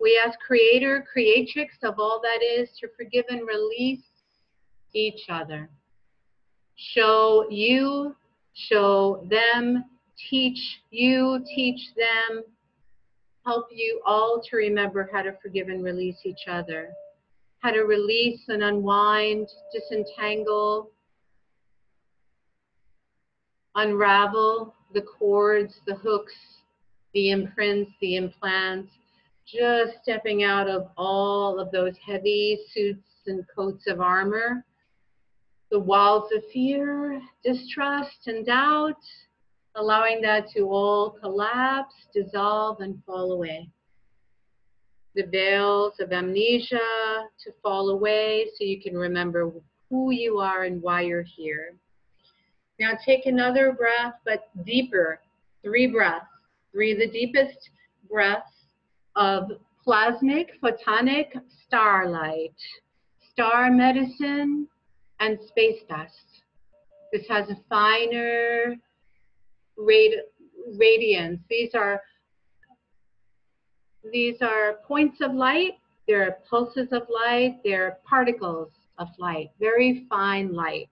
We ask Creator, Creatrix of all that is to forgive and release each other. Show you, show them, teach you, teach them, help you all to remember how to forgive and release each other, how to release and unwind, disentangle, unravel the cords, the hooks, the imprints, the implants, just stepping out of all of those heavy suits and coats of armor, the walls of fear, distrust, and doubt, allowing that to all collapse, dissolve, and fall away. The veils of amnesia to fall away so you can remember who you are and why you're here. Now take another breath, but deeper. 3 breaths. 3 the deepest breaths of plasmic, photonic starlight, star medicine, and space dust. This has a finer radiance. These are points of light. They're pulses of light. They're particles of light. Very fine light.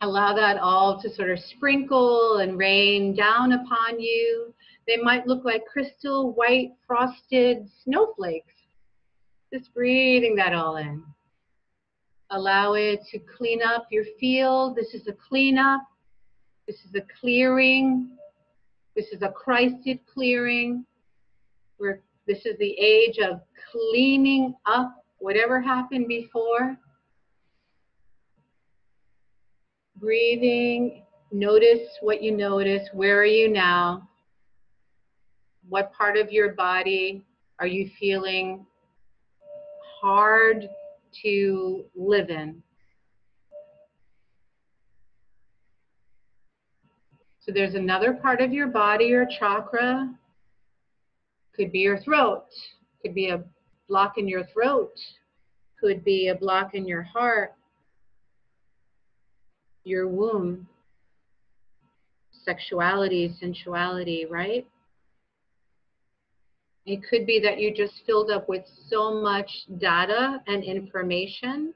Allow that all to sort of sprinkle and rain down upon you. They might look like crystal white frosted snowflakes. Just breathing that all in. Allow it to clean up your field. This is a cleanup. This is a clearing. This is a Christed clearing. This is the age of cleaning up whatever happened before. Breathing, notice what you notice. Where are you now? What part of your body are you feeling hard to live in? So there's another part of your body or chakra. Could be your throat. Could be a block in your throat. Could be a block in your heart, your womb. Sexuality, sensuality, right? It could be that you just filled up with so much data and information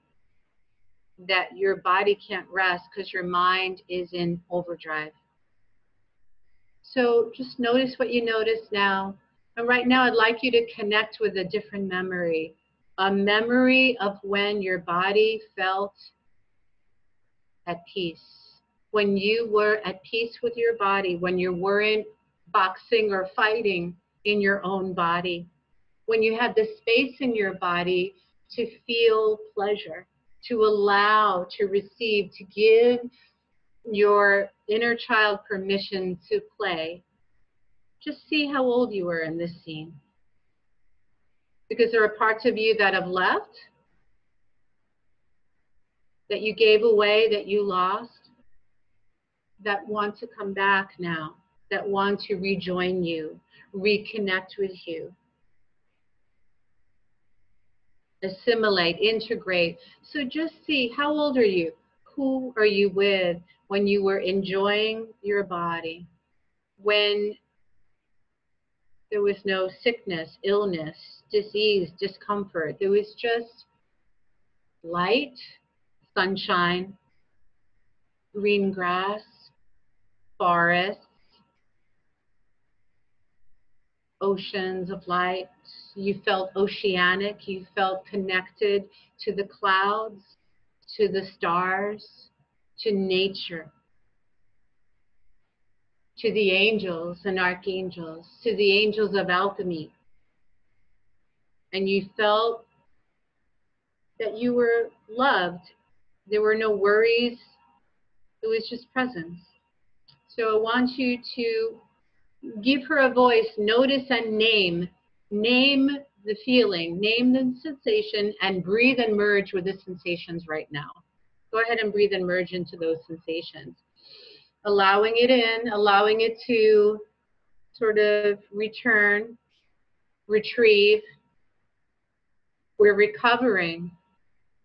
that your body can't rest because your mind is in overdrive. So just notice what you notice now. And right now I'd like you to connect with a different memory. A memory of when your body felt at peace. When you were at peace with your body, when you weren't boxing or fighting in your own body, when you had the space in your body to feel pleasure, to allow, to receive, to give your inner child permission to play. Just see how old you were in this scene. Because there are parts of you that have left, that you gave away, that you lost, that want to come back now, that want to rejoin you, reconnect with you. Assimilate, integrate. So just see, how old are you? Who are you with when you were enjoying your body? When there was no sickness, illness, disease, discomfort. There was just light, sunshine, green grass, forests, oceans of light. You felt oceanic. You felt connected to the clouds, to the stars, to nature, to the angels and archangels, to the angels of alchemy. And you felt that you were loved. There were no worries. It was just presence. So I want you to give her a voice, notice and name. Name the feeling, name the sensation, and breathe and merge with the sensations right now. Go ahead and breathe and merge into those sensations. Allowing it in, allowing it to sort of return, retrieve. We're recovering.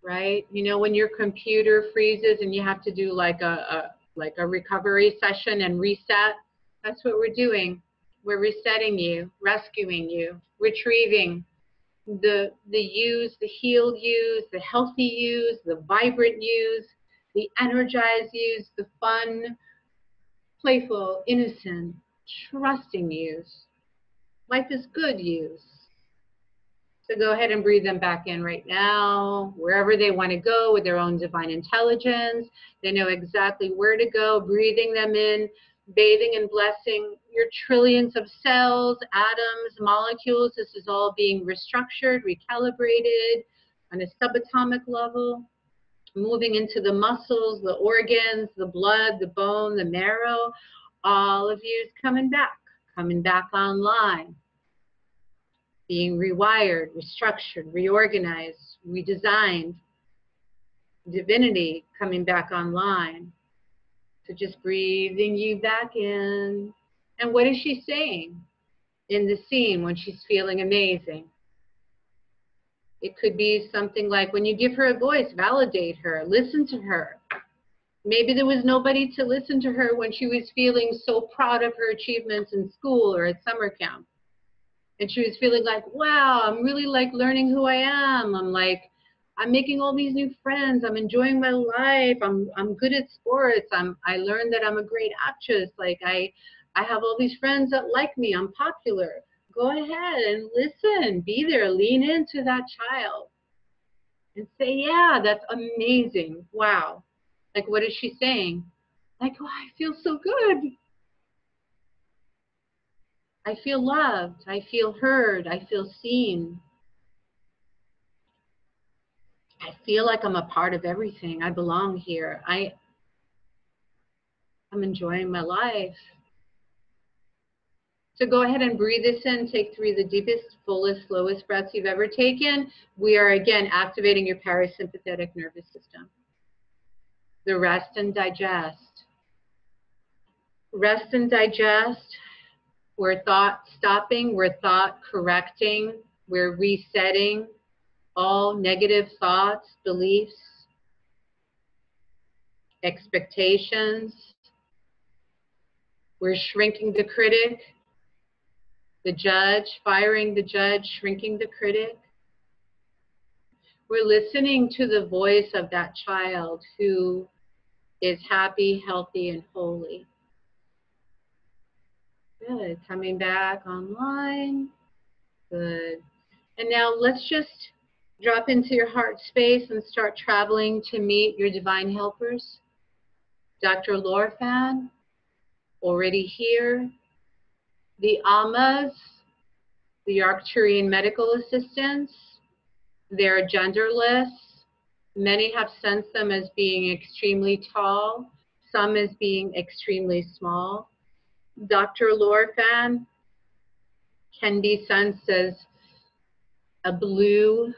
right? You know, when your computer freezes and you have to do like a recovery session and reset, that's what we're doing. We're resetting you, rescuing you, retrieving the yous, the healed yous, the healthy yous, the vibrant yous, the energized yous, the fun, playful, innocent, trusting yous. Life is good yous. So go ahead and breathe them back in right now, wherever they want to go with their own divine intelligence. They know exactly where to go, breathing them in, bathing and blessing your trillions of cells, atoms, molecules. This is all being restructured, recalibrated on a subatomic level, moving into the muscles, the organs, the blood, the bone, the marrow. All of you is coming back online. Being rewired, restructured, reorganized, redesigned. Divinity coming back online. So just breathing you back in. And what is she saying in the scene when she's feeling amazing? It could be something like, when you give her a voice, validate her, listen to her. Maybe there was nobody to listen to her when she was feeling so proud of her achievements in school or at summer camp. And she was feeling like, wow, I'm really like learning who I am. I'm making all these new friends. I'm enjoying my life. I'm good at sports. I learned that I'm a great actress. Like I have all these friends that like me. I'm popular. Go ahead and listen. Be there. Lean into that child and say, yeah, that's amazing. Wow. Like, what is she saying? Like, oh, I feel so good. I feel loved. I feel heard. I feel seen. I feel like I'm a part of everything. I belong here. I'm enjoying my life. So go ahead and breathe this in. Take 3 of the deepest, fullest, slowest breaths you've ever taken. We are again activating your parasympathetic nervous system. The rest and digest. Rest and digest. We're thought stopping. We're thought correcting. We're resetting all negative thoughts, beliefs, expectations. We're shrinking the critic, the judge, firing the judge, shrinking the critic. We're listening to the voice of that child who is happy, healthy, and holy. Good. Coming back online. Good. And now let's just drop into your heart space and start traveling to meet your divine helpers. Dr. Lorfan, already here. The Amas, the Arcturian medical assistants. They're genderless. Many have sensed them as being extremely tall, some as being extremely small. Dr. Lorfan can be sensed as a blue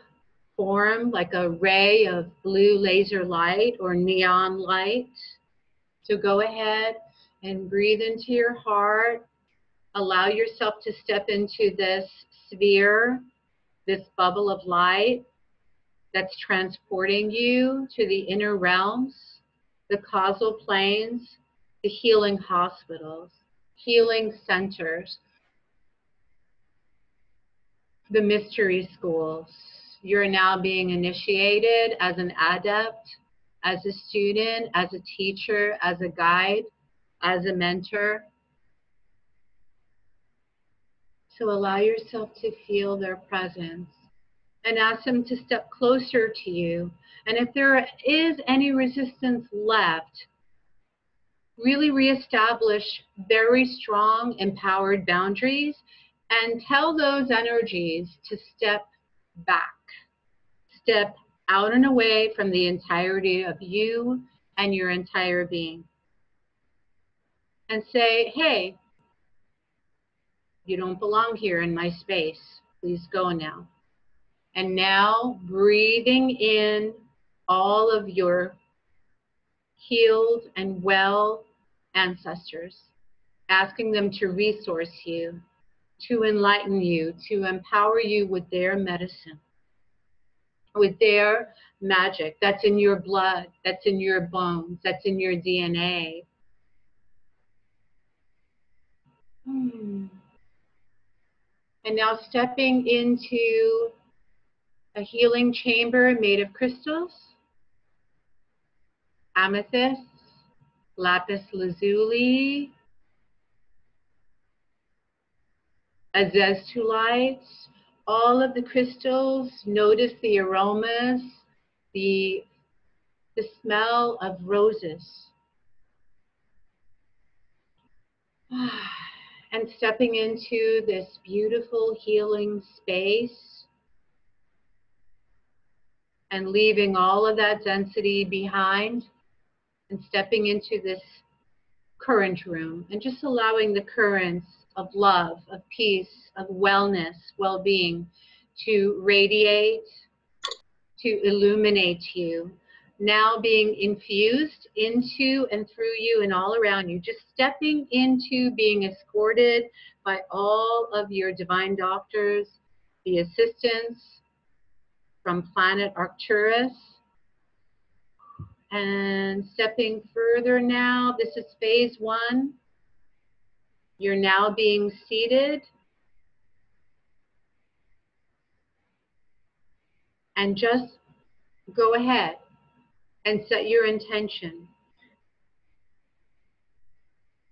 form, like a ray of blue laser light or neon light. So go ahead and breathe into your heart. Allow yourself to step into this sphere, this bubble of light that's transporting you to the inner realms, the causal planes, the healing hospitals, healing centers, the mystery schools. You're now being initiated as an adept, as a student, as a teacher, as a guide, as a mentor. So allow yourself to feel their presence and ask them to step closer to you. And if there is any resistance left, really reestablish very strong, empowered boundaries and tell those energies to step back. Step out and away from the entirety of you and your entire being. And say, hey, you don't belong here in my space. Please go now. And now breathing in all of your healed and well ancestors, asking them to resource you, to enlighten you, to empower you with their medicine. with their magic that's in your blood, that's in your bones, that's in your DNA. And now stepping into a healing chamber made of crystals, amethyst, lapis lazuli, azeztulites, all of the crystals. Notice the aromas, the smell of roses. And stepping into this beautiful healing space and leaving all of that density behind and stepping into this current room and just allowing the currents of love, of peace, of wellness, well-being to radiate, to illuminate you, now being infused into and through you and all around you, just stepping into being escorted by all of your divine doctors, the assistants from planet Arcturus. And stepping further now, this is phase 1. You're now being seated. And just go ahead and set your intention.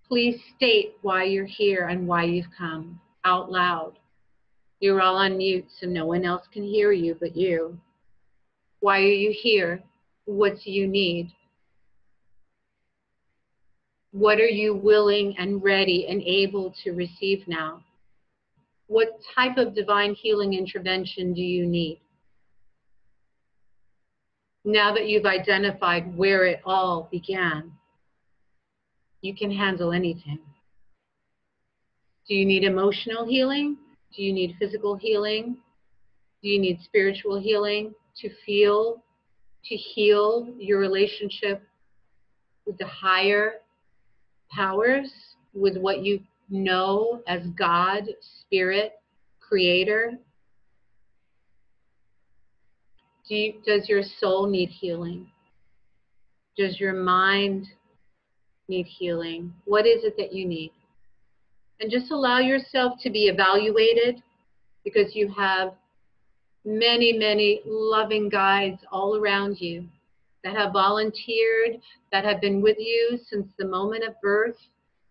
Please state why you're here and why you've come out loud. You're all on mute, so no one else can hear you but you. Why are you here? What do you need? What are you willing and ready and able to receive now? What type of divine healing intervention do you need? Now that you've identified where it all began, you can handle anything. Do you need emotional healing? Do you need physical healing? Do you need spiritual healing to heal your relationship with the higher powers, with what you know as God, Spirit, Creator? Does your soul need healing? Does your mind need healing? What is it that you need? And just allow yourself to be evaluated, because you have many, many loving guides all around you that have volunteered, that have been with you since the moment of birth,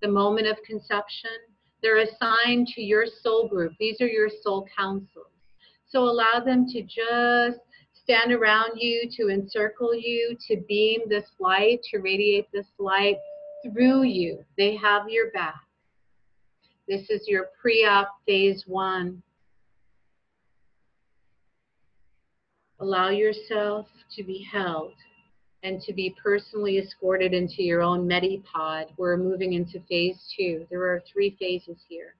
the moment of conception. They're assigned to your soul group. These are your soul councils. So allow them to just stand around you, to encircle you, to beam this light, to radiate this light through you. They have your back. This is your pre-op phase 1. Allow yourself to be held and to be personally escorted into your own Medipod. We're moving into phase 2. There are 3 phases here.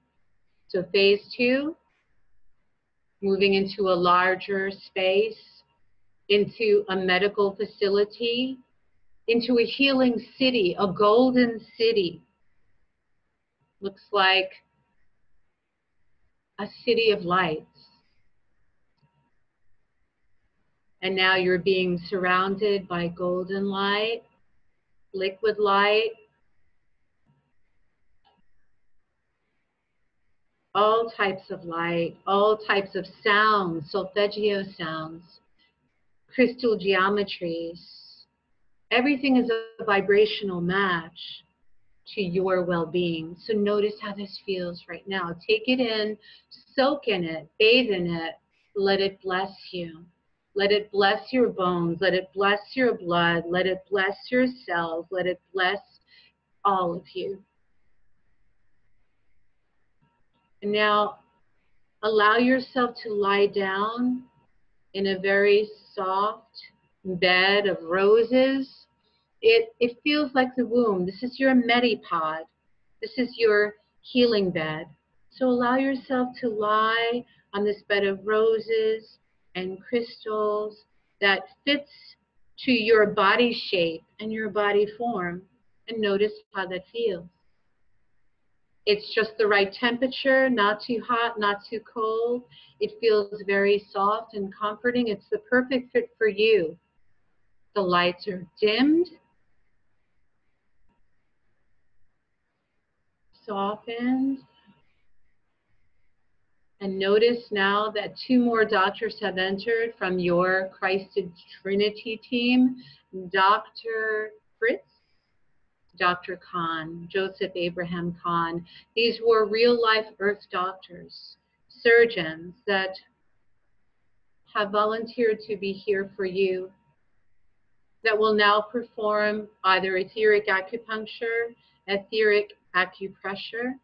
So phase 2, moving into a larger space, into a medical facility, into a healing city, a golden city. Looks like a city of lights. And now you're being surrounded by golden light, liquid light, all types of light, all types of sounds, solfeggio sounds, crystal geometries. Everything is a vibrational match to your well-being. So notice how this feels right now. Take it in, soak in it, bathe in it, let it bless you. Let it bless your bones, let it bless your blood, let it bless your cells, let it bless all of you. And now allow yourself to lie down in a very soft bed of roses. It feels like the womb. This is your Medipod. This is your healing bed. So allow yourself to lie on this bed of roses and crystals that fits to your body shape and your body form. And notice how that feels. It's just the right temperature, not too hot, not too cold. It feels very soft and comforting. It's the perfect fit for you. The lights are dimmed, softened. And notice now that 2 more doctors have entered from your Christed Trinity team. Dr. Fritz, Dr. Khan, Joseph Abraham Khan. These were real-life Earth doctors, surgeons that have volunteered to be here for you, that will now perform either etheric acupuncture, etheric acupressure.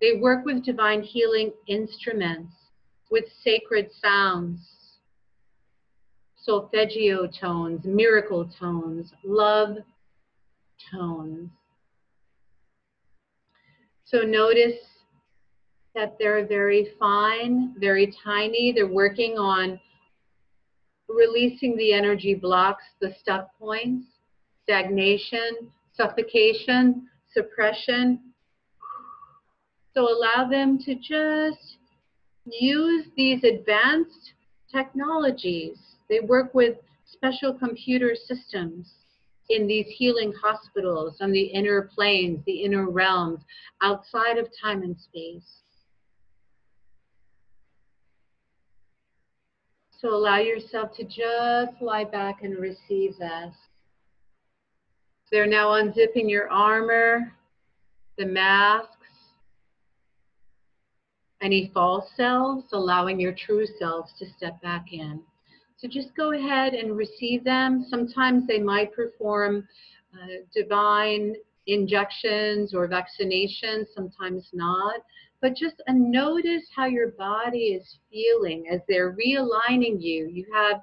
They work with divine healing instruments, with sacred sounds, solfeggio tones, miracle tones, love tones. So notice that they're very fine, very tiny. They're working on releasing the energy blocks, the stuck points, stagnation, suffocation, suppression. So allow them to just use these advanced technologies. They work with special computer systems in these healing hospitals on the inner planes, the inner realms, outside of time and space. So allow yourself to just lie back and receive this. They're now unzipping your armor, the masks, any false selves, allowing your true selves to step back in. So just go ahead and receive them. Sometimes they might perform divine injections or vaccinations, sometimes not. But just notice how your body is feeling as they're realigning you. You have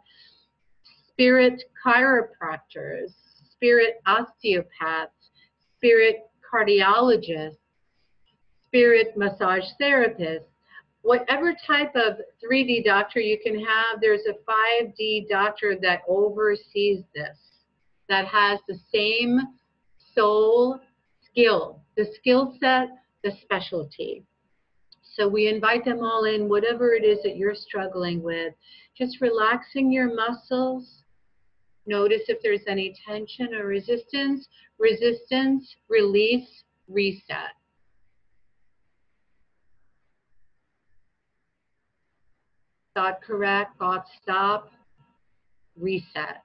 spirit chiropractors, spirit osteopaths, spirit cardiologists, spirit massage therapists. Whatever type of 3D doctor you can have, there's a 5D doctor that oversees this, that has the same soul skill, the skill set, the specialty. So we invite them all in, whatever it is that you're struggling with, just relaxing your muscles. Notice if there's any tension or resistance. Resistance, release, reset. Thought correct, thought stop, reset.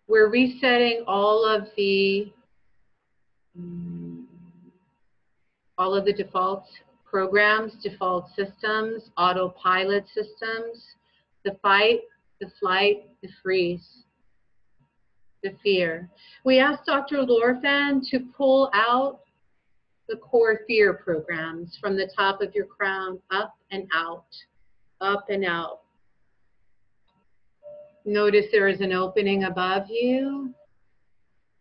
We're resetting all of the default programs, default systems, autopilot systems, the fight, the flight, the freeze, the fear. We asked Dr. Lorfan to pull out the core fear programs from the top of your crown, up and out, up and out. Notice there is an opening above you.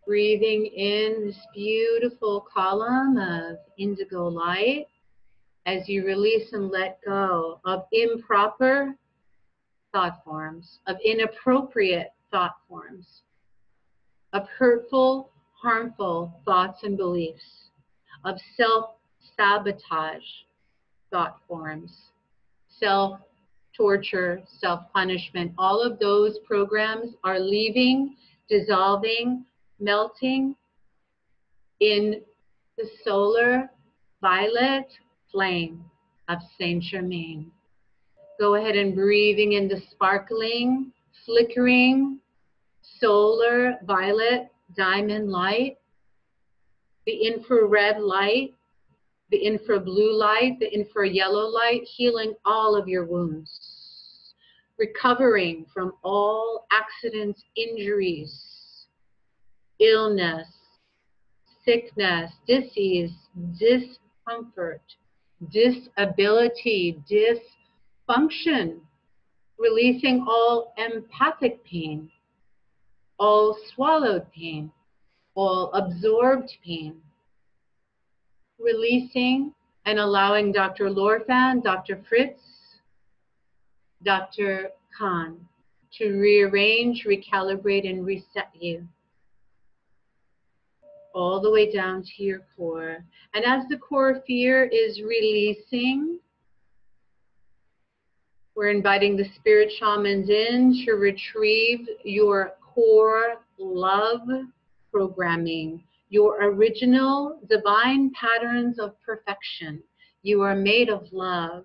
Breathing in this beautiful column of indigo light as you release and let go of improper thought forms, of inappropriate thought forms, of hurtful, harmful thoughts and beliefs, of self-sabotage thought forms, self-torture, self-punishment. All of those programs are leaving, dissolving, melting in the solar violet flame of Saint Germain. Go ahead and breathing in the sparkling, flickering, solar violet diamond light, the infrared light, the infra blue light, the infra yellow light, healing all of your wounds, recovering from all accidents, injuries, illness, sickness, disease, discomfort, disability, dysfunction, releasing all empathic pain, all swallowed pain, all absorbed pain, releasing and allowing Dr. Lorfan, Dr. Fritz, Dr. Khan to rearrange, recalibrate, and reset you. all the way down to your core. And as the core fear is releasing, we're inviting the spirit shamans in to retrieve your core love programming, your original divine patterns of perfection. You are made of love.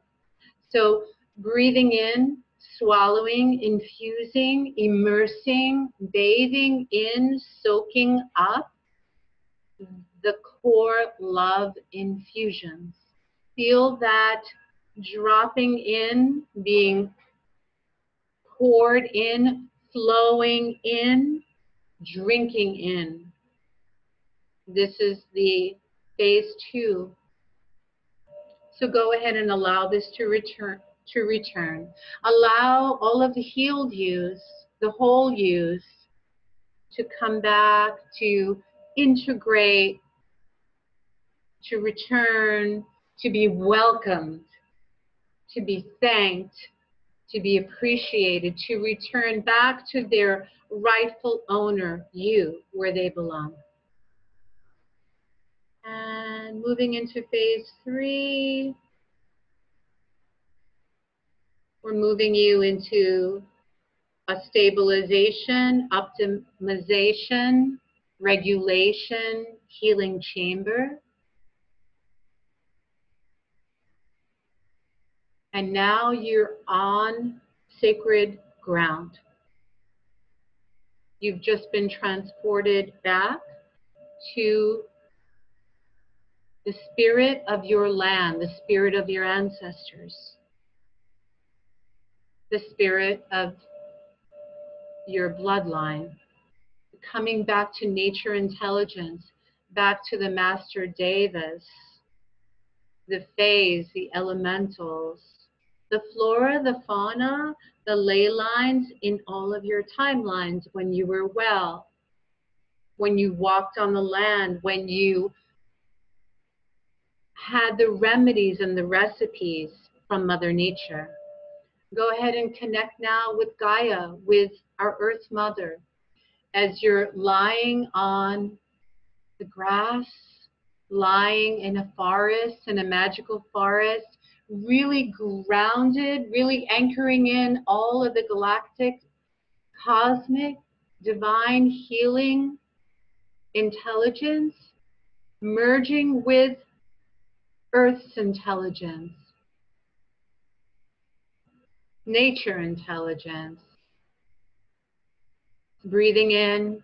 So breathing in, swallowing, infusing, immersing, bathing in, soaking up the core love infusions. Feel that dropping in, being poured in, flowing in, drinking in. This is the phase 2. So go ahead and allow this to return. Allow all of the healed yous, the whole yous, to come back, to integrate, to return, to be welcomed, to be thanked, to be appreciated, to return back to their rightful owner, you, where they belong. And moving into phase 3, we're moving you into a stabilization, optimization, regulation, healing chamber. And now you're on sacred ground. You've just been transported back to the spirit of your land, the spirit of your ancestors, the spirit of your bloodline, coming back to nature intelligence, back to the master devas, the fays, the elementals, the flora, the fauna, the ley lines in all of your timelines, when you were well, when you walked on the land, when you had the remedies and the recipes from Mother Nature. Go ahead and connect now with Gaia, with our Earth Mother, as you're lying on the grass, lying in a forest, in a magical forest, really grounded, really anchoring in all of the galactic, cosmic, divine healing intelligence, merging with Earth's intelligence, nature intelligence. Breathing in,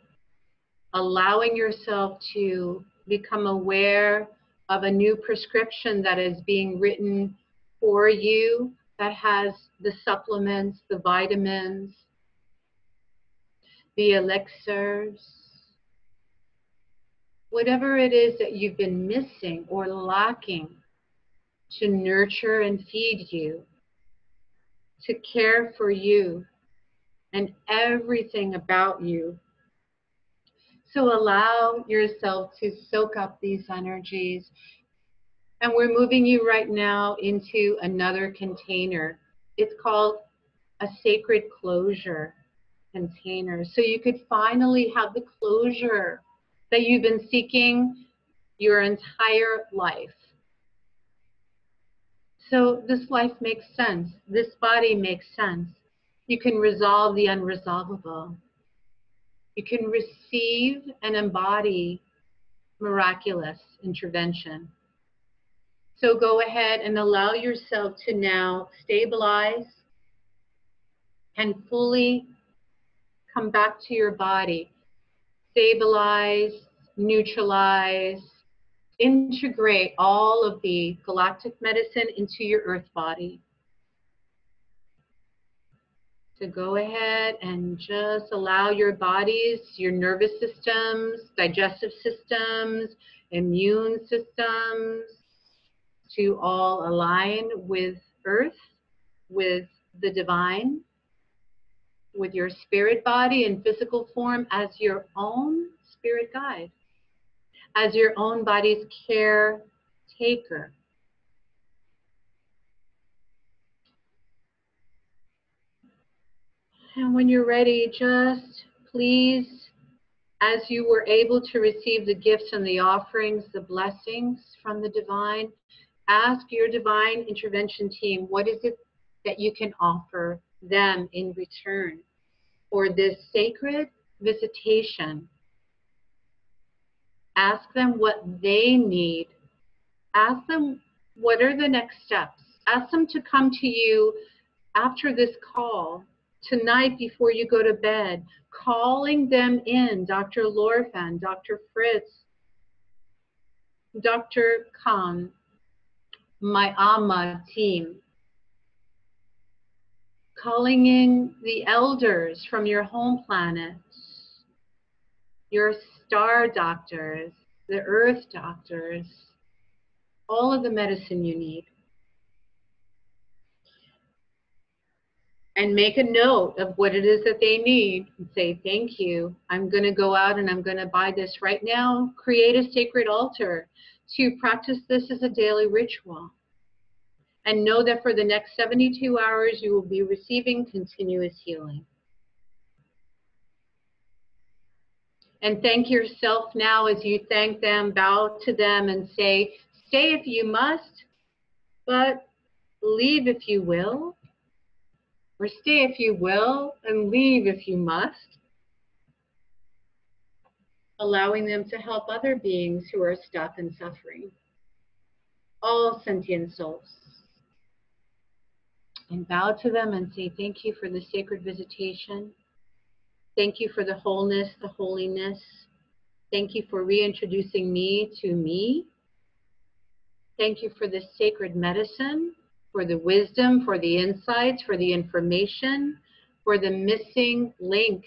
allowing yourself to become aware of a new prescription that is being written for you, that has the supplements, the vitamins, the elixirs, whatever it is that you've been missing or lacking to nurture and feed you, to care for you and everything about you. So allow yourself to soak up these energies. And we're moving you right now into another container. It's called a sacred closure container. So you could finally have the closure that you've been seeking your entire life. So this life makes sense. This body makes sense. You can resolve the unresolvable. You can receive and embody miraculous intervention. So go ahead and allow yourself to now stabilize and fully come back to your body. Stabilize, neutralize, integrate all of the galactic medicine into your earth body. So go ahead and just allow your bodies, your nervous systems, digestive systems, immune systems to all align with earth, with the divine, with your spirit body and physical form as your own spirit guide, as your own body's caretaker. And when you're ready, just please as you were able to receive the gifts and the offerings, the blessings from the divine, ask your divine intervention team, what is it that you can offer them in return for this sacred visitation? Ask them what they need. Ask them what are the next steps. Ask them to come to you after this call, tonight before you go to bed, calling them in, Dr. Lorfan, Dr. Fritz, Dr. Khan, my Amma team, calling in the elders from your home planets, your star doctors, the earth doctors, all of the medicine you need. And make a note of what it is that they need and say, thank you. I'm going to go out and I'm going to buy this right now. Create a sacred altar to practice this as a daily ritual. And know that for the next 72 hours, you will be receiving continuous healing. And thank yourself now as you thank them, bow to them and say, stay if you must, but leave if you will. Or stay if you will and leave if you must. Allowing them to help other beings who are stuck and suffering. All sentient souls. And bow to them and say, thank you for the sacred visitation. Thank you for the wholeness, the holiness. Thank you for reintroducing me to me. Thank you for the sacred medicine, for the wisdom, for the insights, for the information, for the missing link.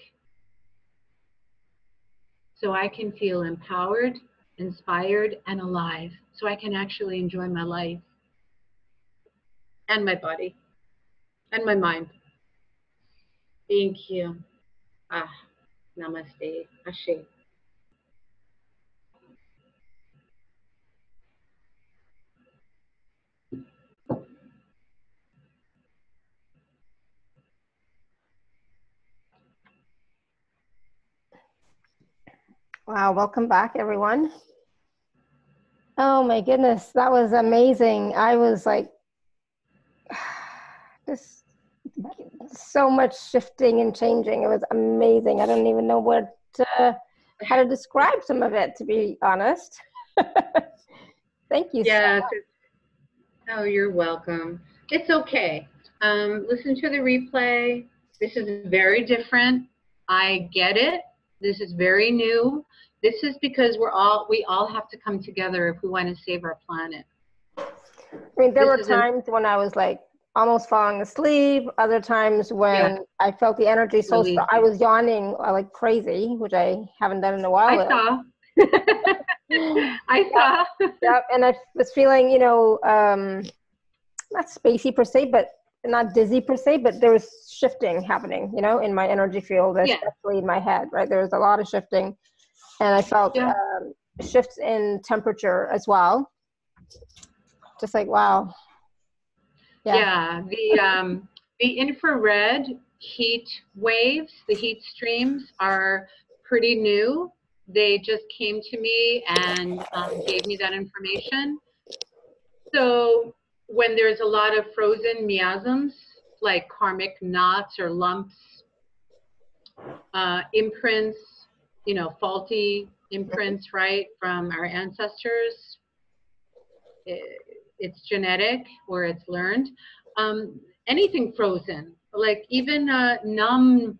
So I can feel empowered, inspired, and alive. So I can actually enjoy my life and my body and my mind. Thank you. Namaste. Ashe. Wow, welcome back, everyone. Oh my goodness, that was amazing. I was like, just so much shifting and changing. It was amazing. I don't even know how to describe some of it, to be honest. Thank you so much. Oh, you're welcome. It's okay. Listen to the replay. This is very different. I get it. This is very new. This is because we all have to come together if we want to save our planet. I mean, there were times when I was like almost falling asleep. Other times when I felt the energy so strong, I was yawning like crazy, which I haven't done in a while. I saw. I saw. Yep. And I was feeling, you know, not spacey per se, but not dizzy per se, but there was shifting happening, you know, in my energy field, especially in my head, right? There was a lot of shifting. And I felt shifts in temperature as well. Just like, wow. Yeah, the infrared heat waves, the heat streams are pretty new. They just came to me and gave me that information. So when there's a lot of frozen miasms, like karmic knots or lumps, imprints, you know, faulty imprints, right, from our ancestors, it's genetic or it's learned. Anything frozen, like even numb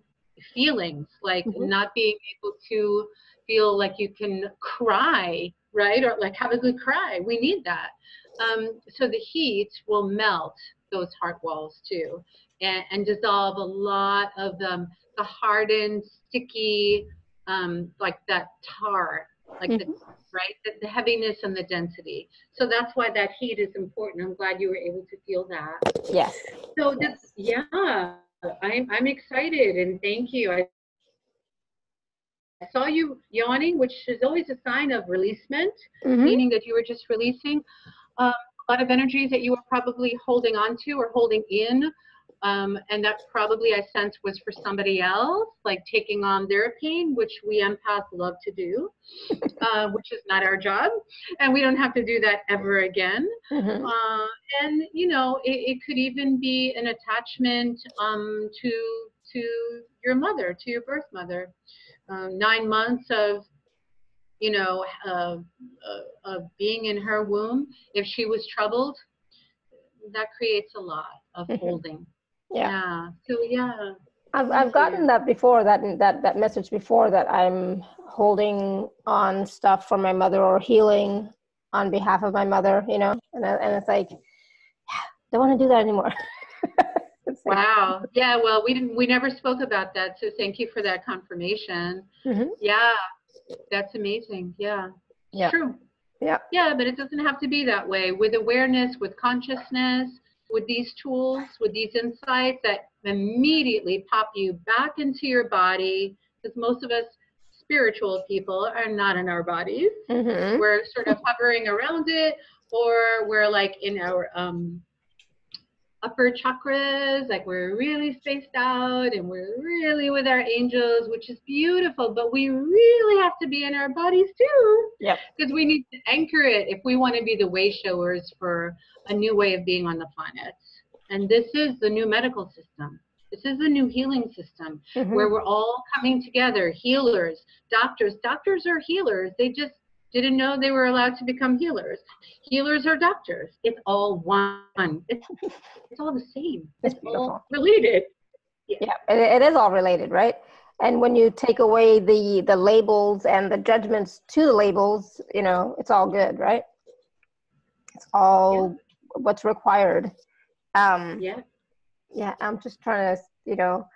feelings, like not being able to feel like you can cry, right? Or like have a good cry. We need that. So the heat will melt those heart walls too, and dissolve a lot of the hardened, sticky, like that tar, like the heaviness and the density. So that's why that heat is important. I'm glad you were able to feel that. Yes. So that's, I'm excited and thank you. I saw you yawning, which is always a sign of releasement, meaning that you were just releasing a lot of energies that you were probably holding on to or holding in. And that probably I sense was for somebody else, like taking on their pain, which we empaths love to do, which is not our job. And we don't have to do that ever again. Mm-hmm. And, you know, it could even be an attachment to your mother, to your birth mother. 9 months of, you know, of being in her womb. If she was troubled, that creates a lot of holding. Yeah. So yeah. I've gotten that before, that message before, that I'm holding on stuff for my mother or healing on behalf of my mother, you know, and it's like, don't want to do that anymore. Like, wow. Yeah. Well, we never spoke about that. So thank you for that confirmation. mm-hmm. Yeah. That's amazing. Yeah. Yeah. True. Yeah. Yeah. But it doesn't have to be that way. With awareness, with consciousness, with these tools, with these insights that immediately pop you back into your body, because most of us spiritual people are not in our bodies. Mm-hmm. We're sort of hovering around it, or we're like in our upper chakras, like we're really spaced out and we're really with our angels, which is beautiful, but we really have to be in our bodies too. Yep. Because we need to anchor it if we want to be the way showers for a new way of being on the planet. And this is the new medical system. This is the new healing system, where we're all coming together, healers, doctors. Doctors are healers. They just didn't know they were allowed to become healers. Healers are doctors. It's all one. It's all the same. It's all related. Yeah, it is all related, right? And when you take away the labels and the judgments to the labels, you know, it's all good, right? It's all what's required. Yeah, I'm just trying to, you know,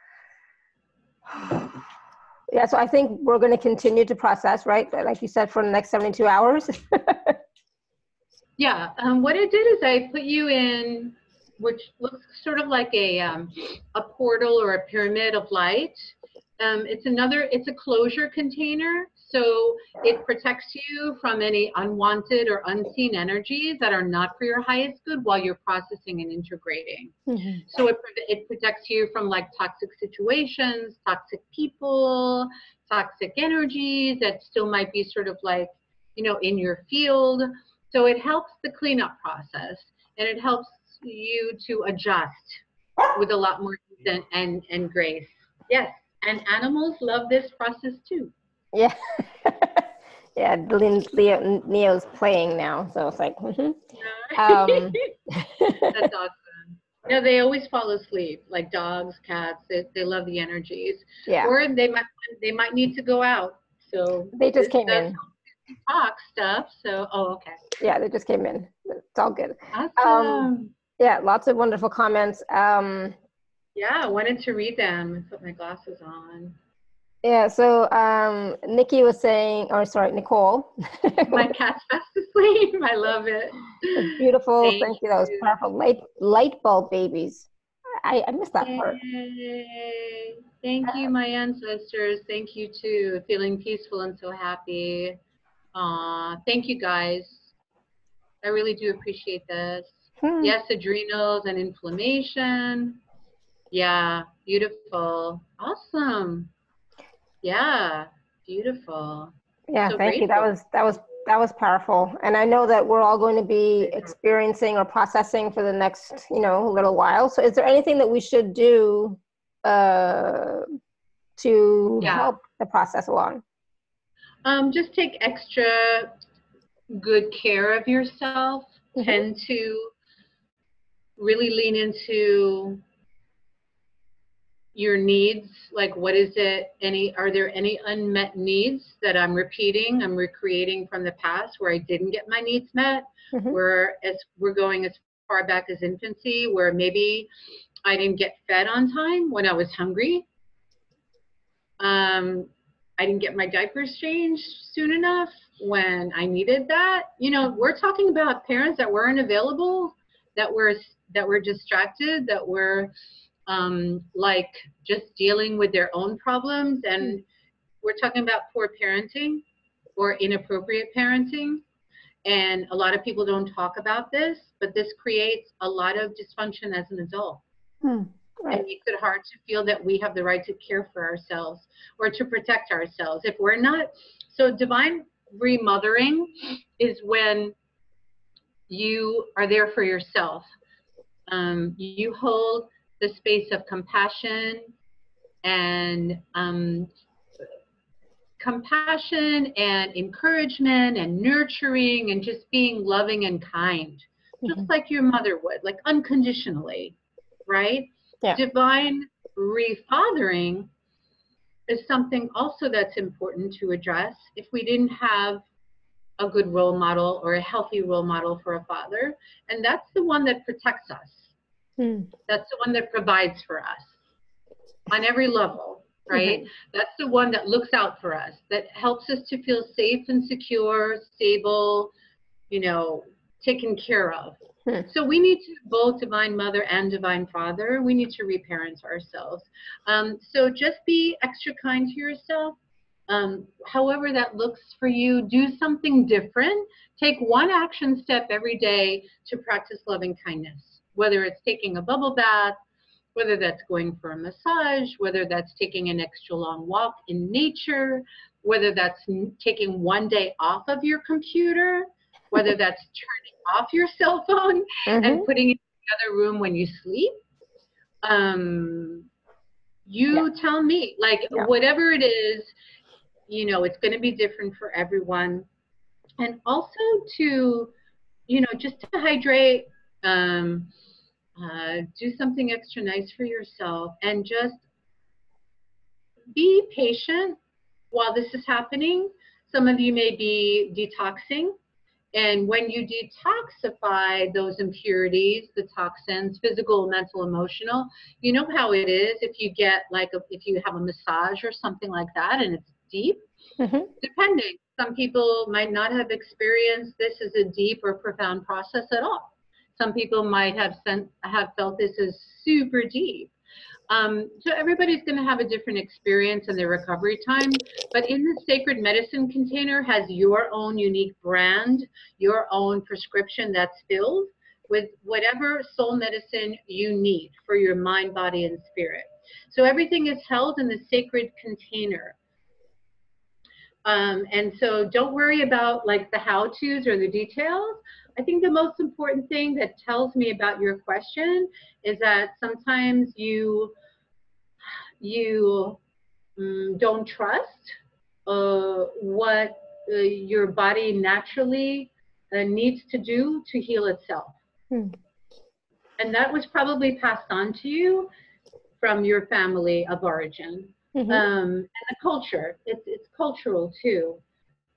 yeah, so I think we're going to continue to process, right? Like you said, for the next 72 hours. Yeah, what I did is I put you in, which looks sort of like a portal or a pyramid of light. It's a closure container. So it protects you from any unwanted or unseen energies that are not for your highest good while you're processing and integrating. Mm-hmm. So it protects you from like toxic situations, toxic people, toxic energies that still might be sort of like, you know, in your field. So it helps the cleanup process, and it helps you to adjust with a lot more ease and grace. Yes, and animals love this process too. Yeah. Yeah, Neo's playing now, so it's like, That's awesome. No, they always fall asleep, like dogs, cats. They love the energies. Yeah. Or they might need to go out. So they just came in. Talk stuff. So, okay. Yeah, they just came in. It's all good. Awesome. Yeah, lots of wonderful comments. Yeah, I wanted to read them and put my glasses on. Yeah, so Nikki was saying, or sorry, Nicole. My cat's fast asleep. I love it. It's beautiful. Thank you. That was powerful. Light bulb babies. I missed that part. Thank you, my ancestors. Thank you too. Feeling peaceful and so happy. Thank you guys. I really do appreciate this. Yes, adrenals and inflammation. Yeah, beautiful. Awesome. Yeah, beautiful. Yeah, so thank grateful. you. That was powerful. And I know that we're all going to be experiencing or processing for the next, you know, little while. So is there anything that we should do to help the process along? Just take extra good care of yourself. Tend to really lean into your needs. Like, what is it? Are there any unmet needs that I'm repeating? I'm recreating from the past where I didn't get my needs met. Where as we're going as far back as infancy, where maybe I didn't get fed on time when I was hungry. I didn't get my diapers changed soon enough when I needed that. You know, we're talking about parents that weren't available, that were distracted, that were like just dealing with their own problems. And we're talking about poor parenting or inappropriate parenting. And a lot of people don't talk about this, but this creates a lot of dysfunction as an adult. Right. It makes it hard to feel that we have the right to care for ourselves or to protect ourselves. If we're not, so divine remothering is when you are there for yourself. You hold the space of compassion and encouragement and nurturing and just being loving and kind, just like your mother would, like unconditionally, right? Yeah. Divine refathering is something also that's important to address. If we didn't have a good role model or a healthy role model for a father, and that's the one that protects us. That's the one that provides for us on every level, right? That's the one that looks out for us, that helps us to feel safe and secure, stable, you know, taken care of. So we need to, both Divine Mother and Divine Father, we need to reparent ourselves. So just be extra kind to yourself. However that looks for you, do something different. Take one action step every day to practice loving kindness, whether it's taking a bubble bath, whether that's going for a massage, whether that's taking an extra long walk in nature, whether that's taking one day off of your computer, whether that's turning off your cell phone and putting it in the other room when you sleep. You tell me, like, whatever it is, you know, it's going to be different for everyone. And also to, you know, just to hydrate, do something extra nice for yourself, and just be patient while this is happening. Some of you may be detoxing, and when you detoxify those impurities, the toxins, physical, mental, emotional, you know how it is if you get like if you have a massage or something like that and it's deep, depending. Some people might not have experienced this as a deep or profound process at all. Some people might have felt this as super deep. So everybody's going to have a different experience in their recovery time, but in the sacred medicine container has your own unique brand, your own prescription that's filled with whatever soul medicine you need for your mind, body, and spirit. So everything is held in the sacred container. And so don't worry about like the how-tos or the details. I think the most important thing that tells me about your question is that sometimes you don't trust what your body naturally needs to do to heal itself. And that was probably passed on to you from your family of origin. And the culture, it's cultural too.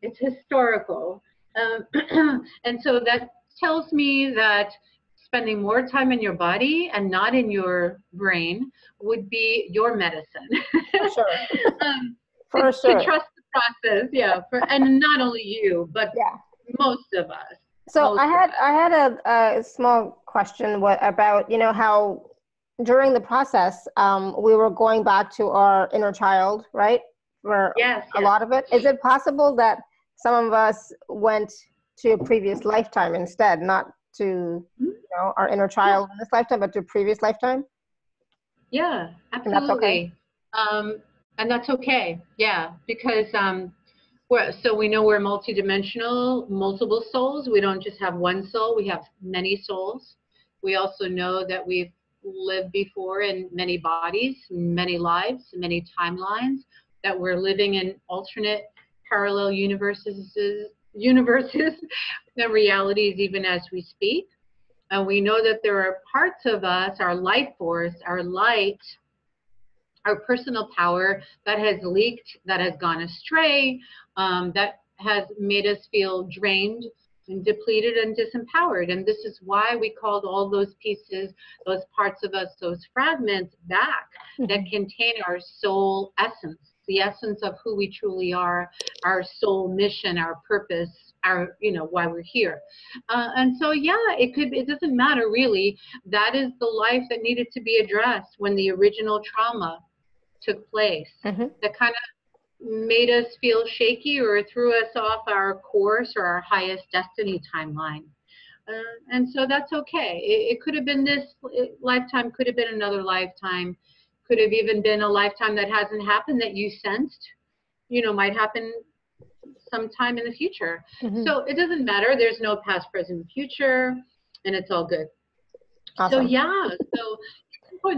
It's historical. And so that tells me that spending more time in your body and not in your brain would be your medicine. For sure. To trust the process, and not only you, but most of us. So I had a small question about, you know, how during the process we were going back to our inner child, right? For a lot of it. Is it possible that some of us went to a previous lifetime instead, not to, you know, our inner child in this lifetime, but to a previous lifetime? Yeah, absolutely. And that's okay. And that's okay. Yeah, because so we know we're multidimensional, multiple souls. We don't just have one soul. We have many souls. We also know that we've lived before in many bodies, many lives, many timelines, that we're living in alternate parallel universes and realities even as we speak. And we know that there are parts of us, our life force, our light, our personal power that has leaked, that has gone astray, that has made us feel drained and depleted and disempowered. And this is why we called all those pieces, those parts of us, those fragments back that contain our soul essence, the essence of who we truly are, our soul mission, our purpose, our, you know, why we're here. And so, it doesn't matter really. That is the life that needed to be addressed when the original trauma took place. That kind of made us feel shaky or threw us off our course or our highest destiny timeline. And so that's okay. It could have been this lifetime, could have been another lifetime, could have even been a lifetime that hasn't happened that you sensed, you know, might happen sometime in the future. So it doesn't matter. There's no past, present, future, and it's all good. Awesome. So yeah, so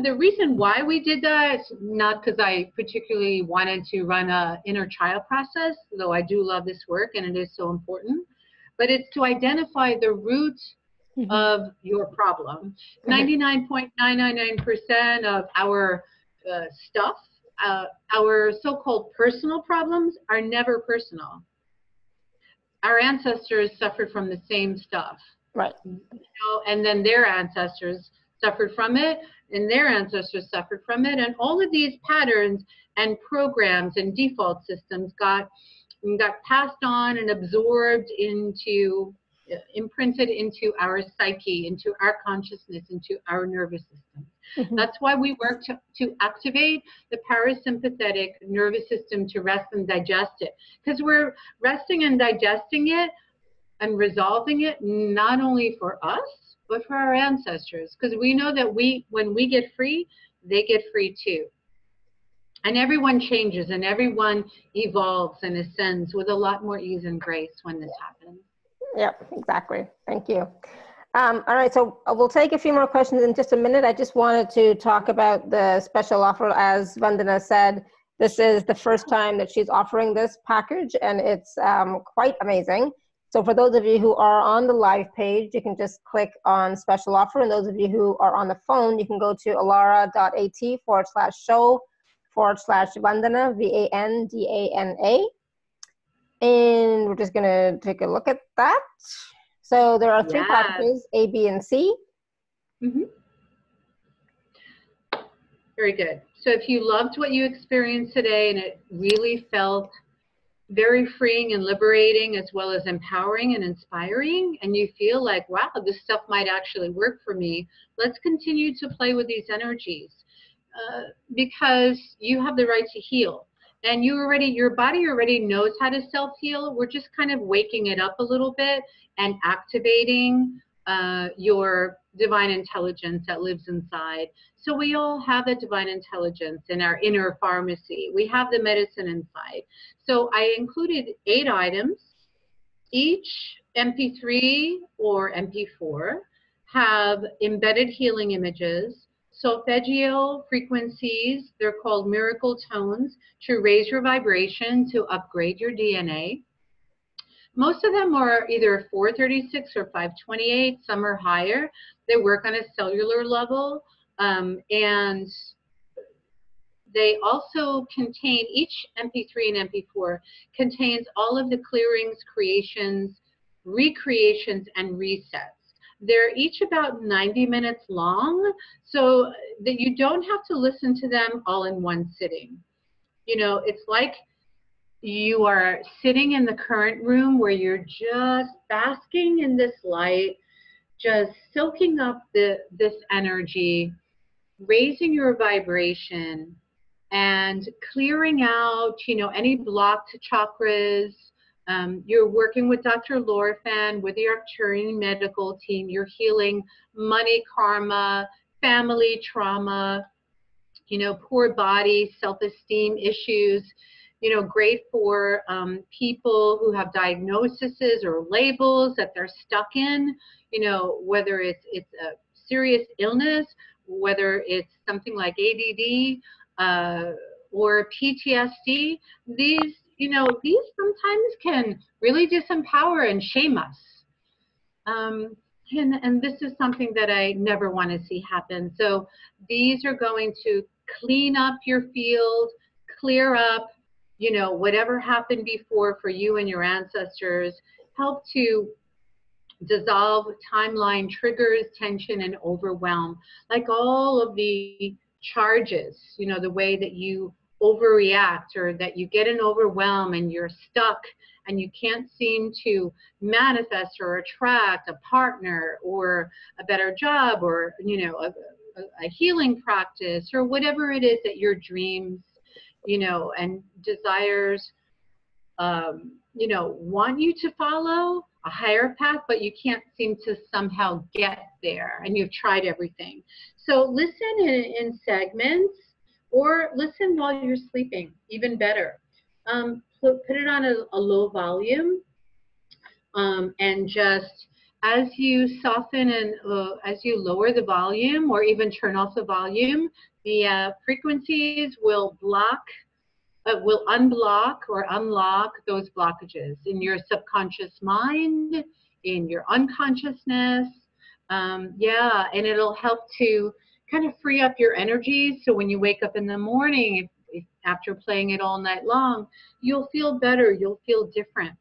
the reason why we did that, not because I particularly wanted to run a inner child process, though I do love this work and it is so important, but it's to identify the root of your problem. 99.999% of our stuff, our so-called personal problems are never personal. Our ancestors suffered from the same stuff. Right. You know, and then their ancestors suffered from it, and their ancestors suffered from it, and all of these patterns and programs and default systems got passed on and absorbed into, imprinted into our psyche, into our consciousness, into our nervous system. That's why we work to activate the parasympathetic nervous system to rest and digest it, because we're resting and digesting it and resolving it not only for us, but for our ancestors, because we know that when we get free, they get free too. And everyone changes and everyone evolves and ascends with a lot more ease and grace when this happens. Yep, exactly. Thank you. All right, so we'll take a few more questions in just a minute. I just wanted to talk about the special offer. As Vandana said, this is the first time that she's offering this package, and it's quite amazing. So for those of you who are on the live page, you can just click on special offer. And those of you who are on the phone, you can go to alara.at/show/Vandana, Vandana. And we're just gonna take a look at that. So there are three packages, A, B, and C. Very good. So if you loved what you experienced today and it really felt very freeing and liberating, as well as empowering and inspiring, and you feel like, wow, this stuff might actually work for me, let's continue to play with these energies, because you have the right to heal. And your body already knows how to self-heal. We're just kind of waking it up a little bit and activating your divine intelligence that lives inside. So we all have a divine intelligence in our inner pharmacy. We have the medicine inside. So I included 8 items. Each MP3 or MP4 have embedded healing images, solfeggio frequencies, they're called miracle tones, to raise your vibration, to upgrade your DNA. Most of them are either 436 or 528, some are higher. They work on a cellular level, and they also contain, each MP3 and MP4 contains all of the clearings, creations, recreations, and resets. They're each about 90 minutes long, so that you don't have to listen to them all in one sitting. You know, it's like you are sitting in the current room where you're just basking in this light, just soaking up this energy, raising your vibration, and clearing out, you know, any blocked chakras. You're working with Dr. Lorfan, with the Arcturian medical team. You're healing money, karma, family trauma, you know, poor body, self-esteem issues. You know, great for people who have diagnoses or labels that they're stuck in, you know, whether it's a serious illness, whether it's something like ADD or PTSD. These, you know, these sometimes can really disempower and shame us. And this is something that I never want to see happen. So these are going to clean up your field, clear up, you know, whatever happened before for you and your ancestors, help to dissolve timeline triggers, tension, and overwhelm. Like all of the charges, you know, the way that you overreact or that you get an overwhelm and you're stuck and you can't seem to manifest or attract a partner or a better job or, you know, a healing practice or whatever it is that your dreams, you know, and desires, you know, want you to follow. a higher path, but you can't seem to somehow get there, and you've tried everything. So listen in segments, or listen while you're sleeping, even better. Put it on a low volume, and just as you soften and as you lower the volume or even turn off the volume, the frequencies will unblock or unlock those blockages in your subconscious mind, in your unconsciousness. Yeah, and it'll help to kind of free up your energy. So when you wake up in the morning, after playing it all night long, you'll feel better. You'll feel different.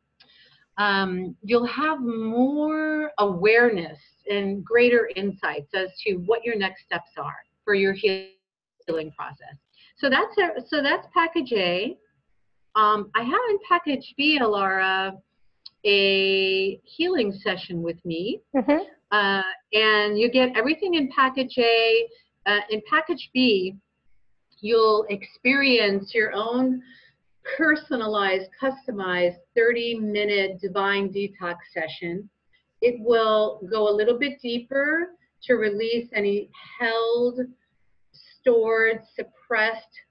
You'll have more awareness and greater insights as to what your next steps are for your healing process. So that's package A. I have in package B, Alara, a healing session with me. And you get everything in package A. In package B, you'll experience your own personalized, customized 30-minute divine detox session. It will go a little bit deeper to release any held, stored, suppressed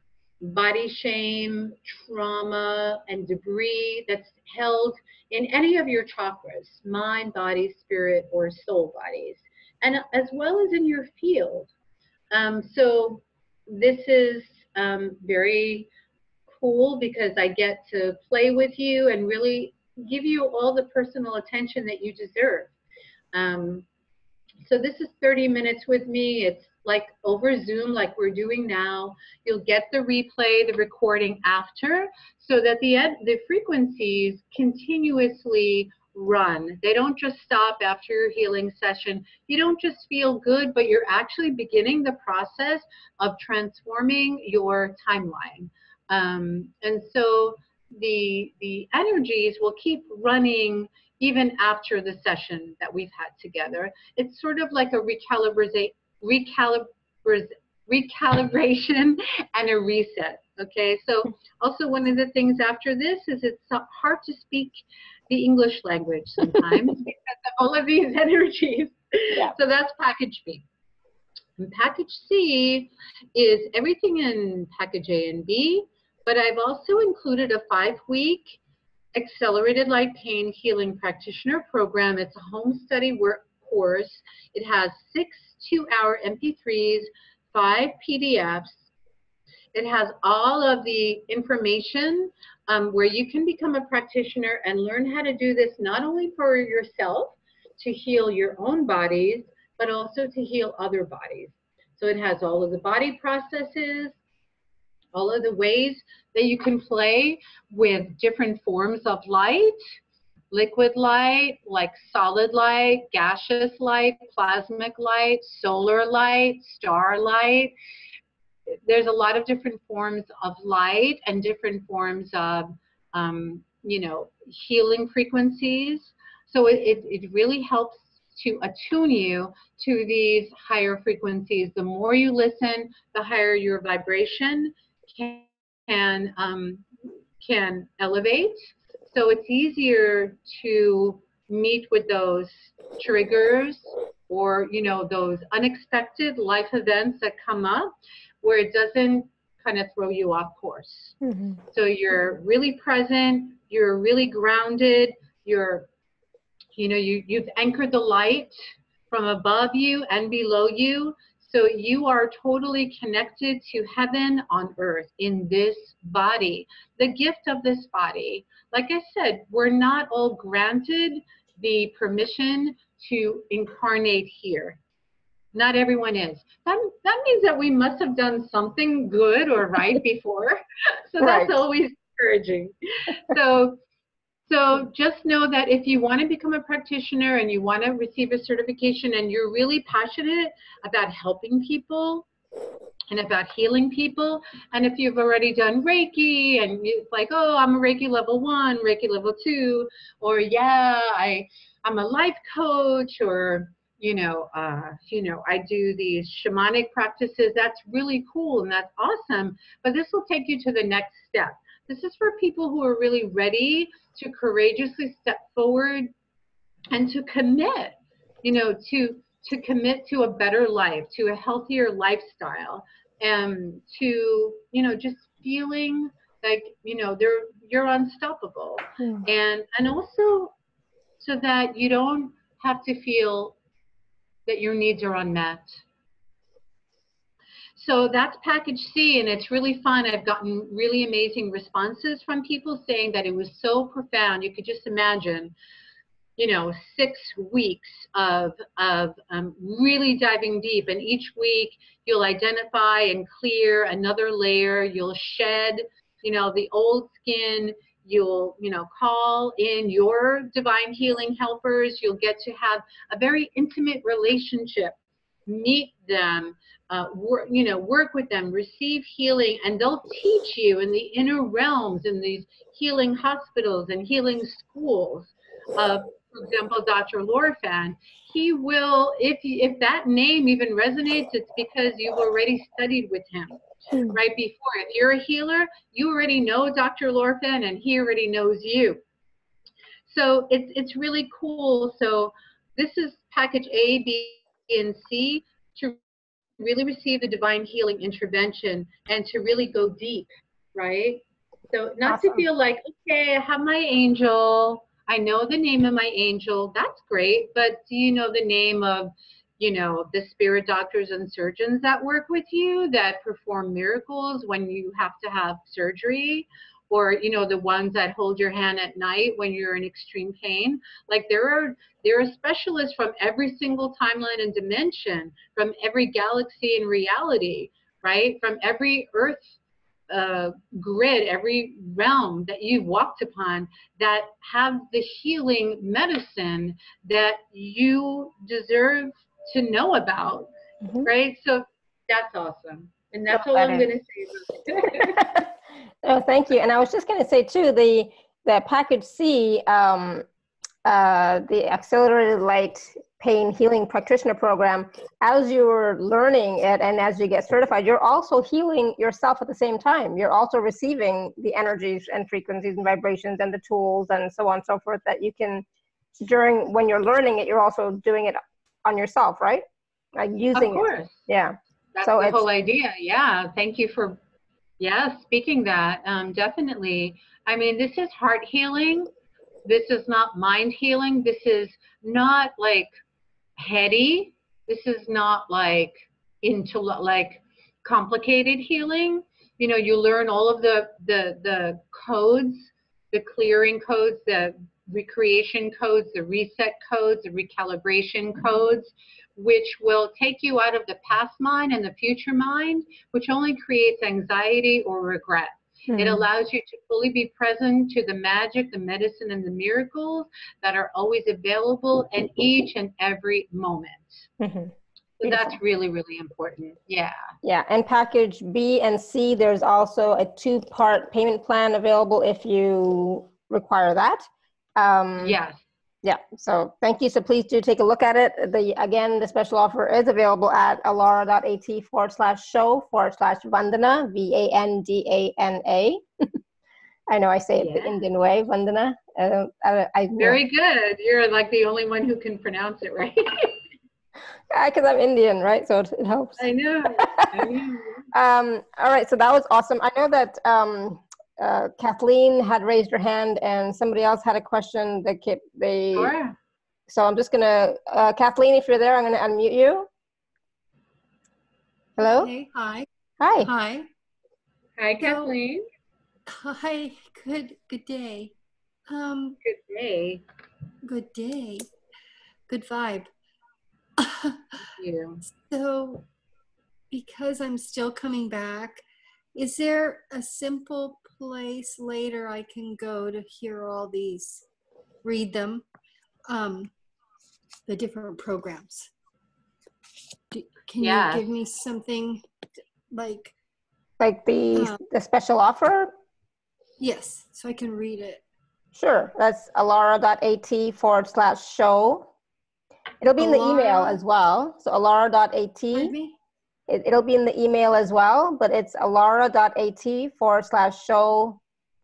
body shame, trauma, and debris that's held in any of your chakras, mind, body, spirit, or soul bodies, and as well as in your field. So this is very cool because I get to play with you and really give you all the personal attention that you deserve. So this is 30 minutes with me. It's like over Zoom, like we're doing now. You'll get the replay, the recording after, so that the frequencies continuously run. They don't just stop after your healing session. You don't just feel good, but you're actually beginning the process of transforming your timeline. And so the energies will keep running even after the session that we've had together. It's sort of like a recalibration and a reset. Okay, so also one of the things after this is it's hard to speak the English language sometimes because of all of these energies. Yeah. So that's package B. And package C is everything in package A and B, but I've also included a 5-week accelerated light pain healing practitioner program. It's a home study work course. It has 6 2-hour MP3s, 5 PDFs. It has all of the information where you can become a practitioner and learn how to do this not only for yourself to heal your own bodies, but also to heal other bodies. So it has all of the body processes, all of the ways that you can play with different forms of light, liquid light, like solid light, gaseous light, plasmic light, solar light, star light. There's a lot of different forms of light and different forms of, healing frequencies. So it really helps to attune you to these higher frequencies. The more you listen, the higher your vibration can elevate. So it's easier to meet with those triggers or, those unexpected life events that come up where it doesn't kind of throw you off course. Mm-hmm. So you're really present, you're really grounded, you've anchored the light from above you and below you. So you are totally connected to heaven on earth in this body, the gift of this body. Like I said, we're not all granted the permission to incarnate here. Not everyone is. That means that we must have done something good or right before. So right. That's always encouraging. So just know that if you want to become a practitioner and you want to receive a certification and you're really passionate about helping people and about healing people, and if you've already done Reiki and it's like, oh, I'm a Reiki level 1, Reiki level 2, or yeah, I'm a life coach, or I do these shamanic practices, that's really cool and that's awesome, but this will take you to the next step. This is for people who are really ready to courageously step forward and to commit, to commit to a better life, to a healthier lifestyle, and to, just feeling like, you're unstoppable. And also so that you don't have to feel that your needs are unmet. So that's package C, and it's really fun. I've gotten really amazing responses from people saying that it was so profound. You could just imagine, 6 weeks of really diving deep. And each week you'll identify and clear another layer. You'll shed, the old skin. You'll, call in your divine healing helpers. You'll get to have a very intimate relationship, meet them, work with them, receive healing, and they'll teach you in the inner realms, in these healing hospitals and healing schools. For example, Dr. Lorfan, he will, if that name even resonates, it's because you've already studied with him right before. If you're a healer, you already know Dr. Lorfan, and he already knows you. So it's really cool. So this is package A, B, and C, to really receive the divine healing intervention and to really go deep, right? So not to feel like, okay, I have my angel, I know the name of my angel, that's great, but do you know the name of, the spirit doctors and surgeons that work with you, that perform miracles when you have to have surgery? Or, the ones that hold your hand at night when you're in extreme pain? Like there are specialists from every single timeline and dimension, from every galaxy and reality, right? From every earth grid, every realm that you've walked upon, that have the healing medicine that you deserve to know about, right? So that's awesome. And that's all I'm going to say about it. Oh, thank you. And I was just going to say too, the package C, the Accelerated Light Pain Healing Practitioner Program, as you're learning it and as you get certified, you're also healing yourself at the same time. You're also receiving the energies and frequencies and vibrations and the tools and so on and so forth that you can, when you're learning it, you're also doing it on yourself, right? Like using it. Of course. Yeah. That's the whole idea. Yeah. Thank you for speaking that. Definitely. I mean, this is heart healing. This is not mind healing. This is not like heady. This is not like complicated healing. You learn all of the codes, the clearing codes, the recreation codes, the reset codes, the recalibration codes, which will take you out of the past mind and the future mind, which only creates anxiety or regret. It allows you to fully be present to the magic, the medicine, and the miracles that are always available in each and every moment. So that's really, really important. Yeah. Yeah. And package B and C, there's also a 2-part payment plan available if you require that. Yes. Yeah, so thank you. So please do take a look at it. Again, the special offer is available at alara.at/show/Vandana, Vandana. I know I say it the Indian way, Vandana. Very good. You're like the only one who can pronounce it right. Because I'm Indian, right? So it helps. I know. All right, so that was awesome. I know that Kathleen had raised her hand and somebody else had a question that Sure. So I'm just gonna, Kathleen, if you're there, I'm gonna unmute you. Hello? Hey, hi. Hi. Hi. Hi, Kathleen. Hi, good day. Good day. Good day. Good vibe. Thank you. So, because I'm still coming back, is there a simple place later I can go to hear all these, read them, the different programs? Can you give me something like the special offer? Yes, so I can read it. Sure, that's alara.at/show. It'll be in the email as well. So alara.at. It'll be in the email as well, but it's alara.at/show/Vandana.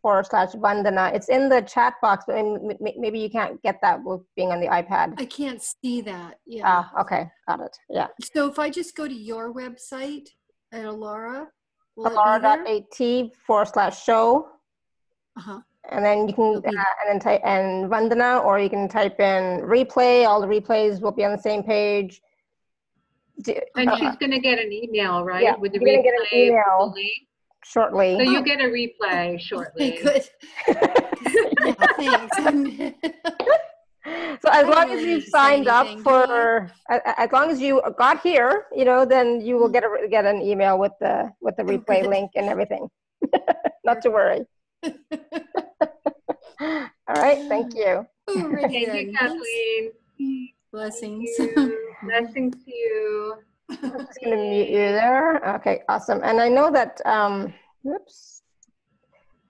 @ht.com/Vandana. It's in the chat box, but maybe you can't get that with being on the iPad. I can't see that. Yeah. Ah, okay. Got it. Yeah. So if I just go to your website at Alara, will it be there? Alara.at/show. Uh-huh. And then you can, and then type and Vandana, or you can type in replay. All the replays will be on the same page. And she's going to get an email, right? Yeah, with the you're going to get an email shortly. So you get a replay shortly. Okay, good. Yeah, thanks. So as long as you've signed up for, as long as you got here, then you will get an email with the replay link and everything. Not to worry. All right, thank you. Thank you, Kathleen. Blessings. Thank you. Blessings to you. I'm just going to mute you there. Okay, awesome. And I know that, whoops,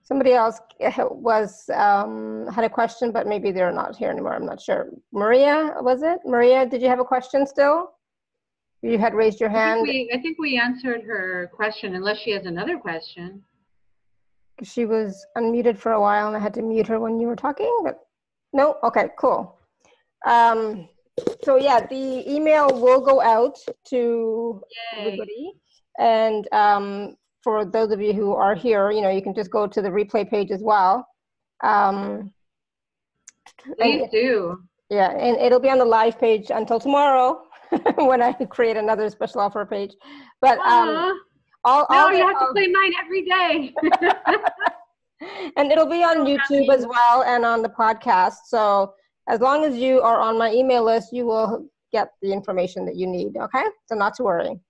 somebody else had a question, but maybe they're not here anymore. I'm not sure. Maria, was it? Maria, did you have a question still? You had raised your hand. I think we answered her question, unless she has another question. She was unmuted for a while, and I had to mute her when you were talking, but no? Okay, cool. So yeah, the email will go out to everybody. And for those of you who are here, you can just go to the replay page as well. Please do. Yeah, and it'll be on the live page until tomorrow when I create another special offer page. But you have to play mine every day. And it'll be on YouTube as well and on the podcast. So as long as you are on my email list, you will get the information that you need, okay? So not to worry.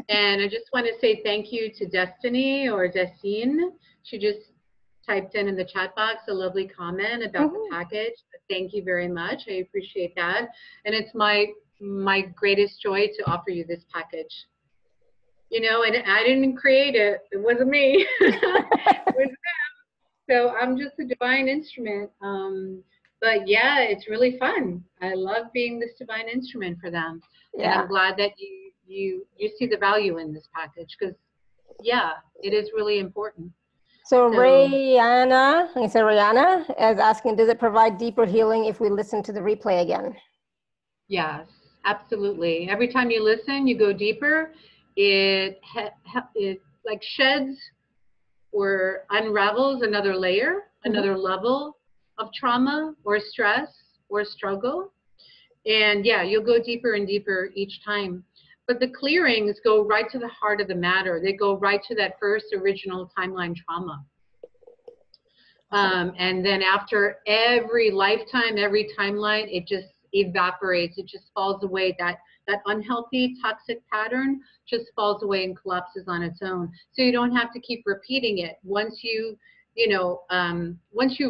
And I just want to say thank you to Destiny or Destine. She just typed in the chat box a lovely comment about the package. Thank you very much. I appreciate that. And it's my greatest joy to offer you this package. And I didn't create it. It wasn't me. It was them. So I'm just a divine instrument. But yeah, it's really fun. I love being this divine instrument for them. Yeah. And I'm glad that you see the value in this package, because yeah, it is really important. So Rihanna is asking, does it provide deeper healing if we listen to the replay again? Yes, absolutely. Every time you listen, you go deeper. It like sheds or unravels another layer, another level of trauma or stress or struggle. And yeah, you'll go deeper and deeper each time. But the clearings go right to the heart of the matter. They go right to that first original timeline trauma. And then after every lifetime, every timeline, it just evaporates. It just falls away. That unhealthy, toxic pattern just falls away and collapses on its own. So you don't have to keep repeating it. Once you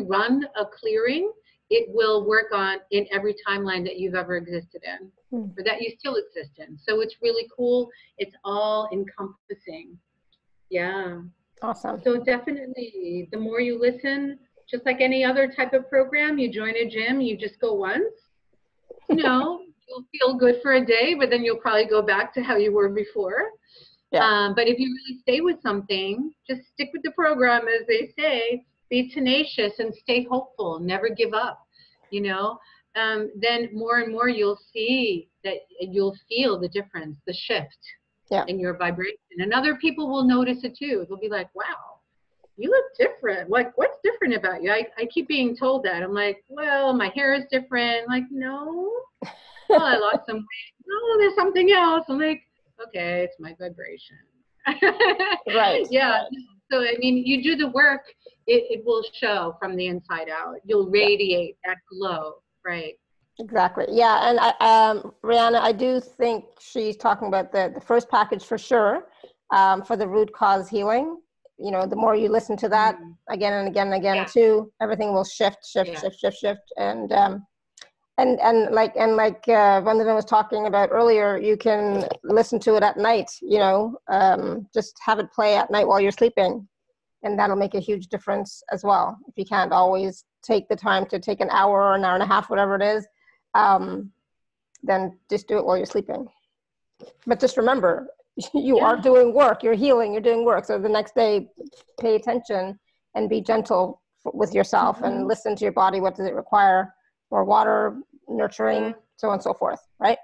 run a clearing, it will work on in every timeline that you've ever existed in, or that you still exist in. So it's really cool. It's all encompassing. Yeah. Awesome. So definitely, the more you listen, just like any other type of program, you join a gym, you just go once, you'll feel good for a day, but then you'll probably go back to how you were before. Yeah. But if you really stay with something, just stick with the program, as they say, be tenacious and stay hopeful, never give up, then more and more you'll see that you'll feel the difference, the shift in your vibration. And other people will notice it too. They'll be like, wow, you look different. Like, what's different about you? I keep being told that. I'm like, well, my hair is different. I'm like, no. Well, I lost some weight. No, there's something else. I'm like, okay, it's my vibration. Right. Yeah. Right. So, I mean, you do the work, it will show from the inside out. You'll radiate that glow, right? Exactly. Yeah. And Rihanna, I do think she's talking about the first package for sure, for the root cause healing. The more you listen to that again and again and again too, everything will shift. And like Vandana was talking about earlier, you can listen to it at night, just have it play at night while you're sleeping. And that'll make a huge difference as well. If you can't always take the time to take an hour or an hour and a half, whatever it is, then just do it while you're sleeping. But just remember, you are doing work, you're healing, you're doing work. So the next day, pay attention and be gentle with yourself and listen to your body. What does it require? More water, nurturing, so on and so forth, right?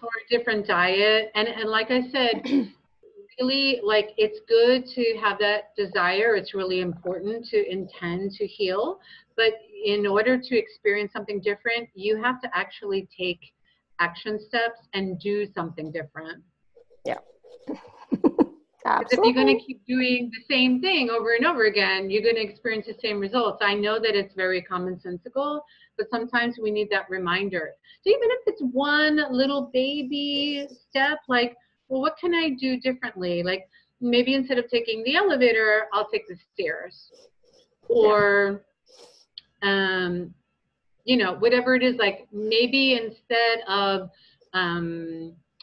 Or a different diet. And like I said, really, like, it's good to have that desire. It's really important to intend to heal. But in order to experience something different, you have to actually take action steps and do something different. Yeah. Because if you're going to keep doing the same thing over and over again, you're going to experience the same results. I know that it's very commonsensical, but sometimes we need that reminder. So even if it's one little baby step, like, well, what can I do differently? Like, maybe instead of taking the elevator, I'll take the stairs. Or, you know, whatever it is, like, maybe instead of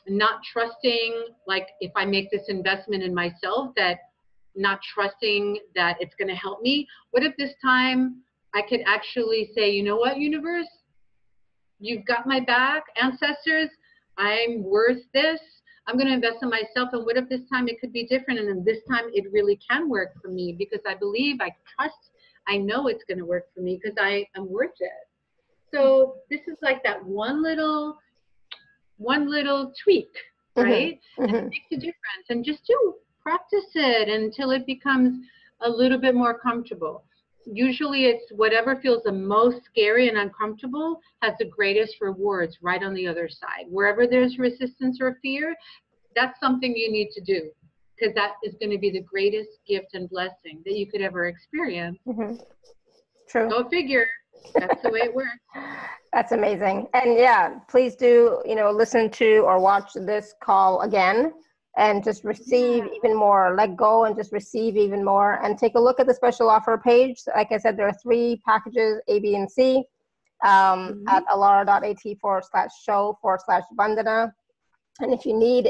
not trusting, like, if I make this investment in myself, that not trusting that it's going to help me, what if this time I could actually say, you know what, universe, you've got my back, ancestors, I'm worth this. I'm going to invest in myself. And what if this time it could be different? And then this time it really can work for me because I believe, I trust, I know it's going to work for me because I am worth it. So this is like that one little tweak, right? And it makes a difference. And just practice it until it becomes a little bit more comfortable. Usually it's whatever feels the most scary and uncomfortable has the greatest rewards right on the other side. Wherever there's resistance or fear, that's something you need to do, because that is going to be the greatest gift and blessing that you could ever experience. True. Go figure. That's the way it works. That's amazing. And yeah, please do, you know, listen to or watch this call again and just receive even more, let go and just receive even more, and take a look at the special offer page. Like I said, there are 3 packages, A, B, and C, at alara.at/show/Vandana. And if you need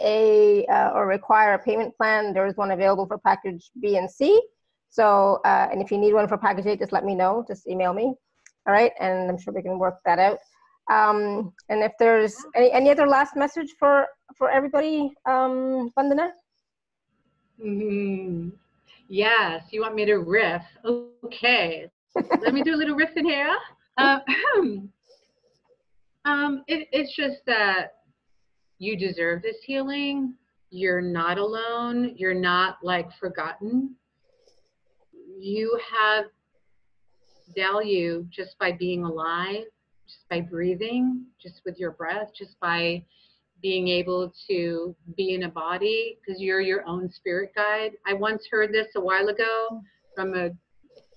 or require a payment plan, there is one available for package B and C. So, and if you need one for package A, just let me know, just email me. All right, and I'm sure we can work that out. And if there's any other last message for everybody, Vandana? Yes, you want me to riff? Okay, let me do a little riff in here. It's just that you deserve this healing. You're not alone. You're not, like, forgotten. You have value just by being alive, just by breathing, just with your breath, just by being able to be in a body, because you're your own spirit guide. I once heard this a while ago from a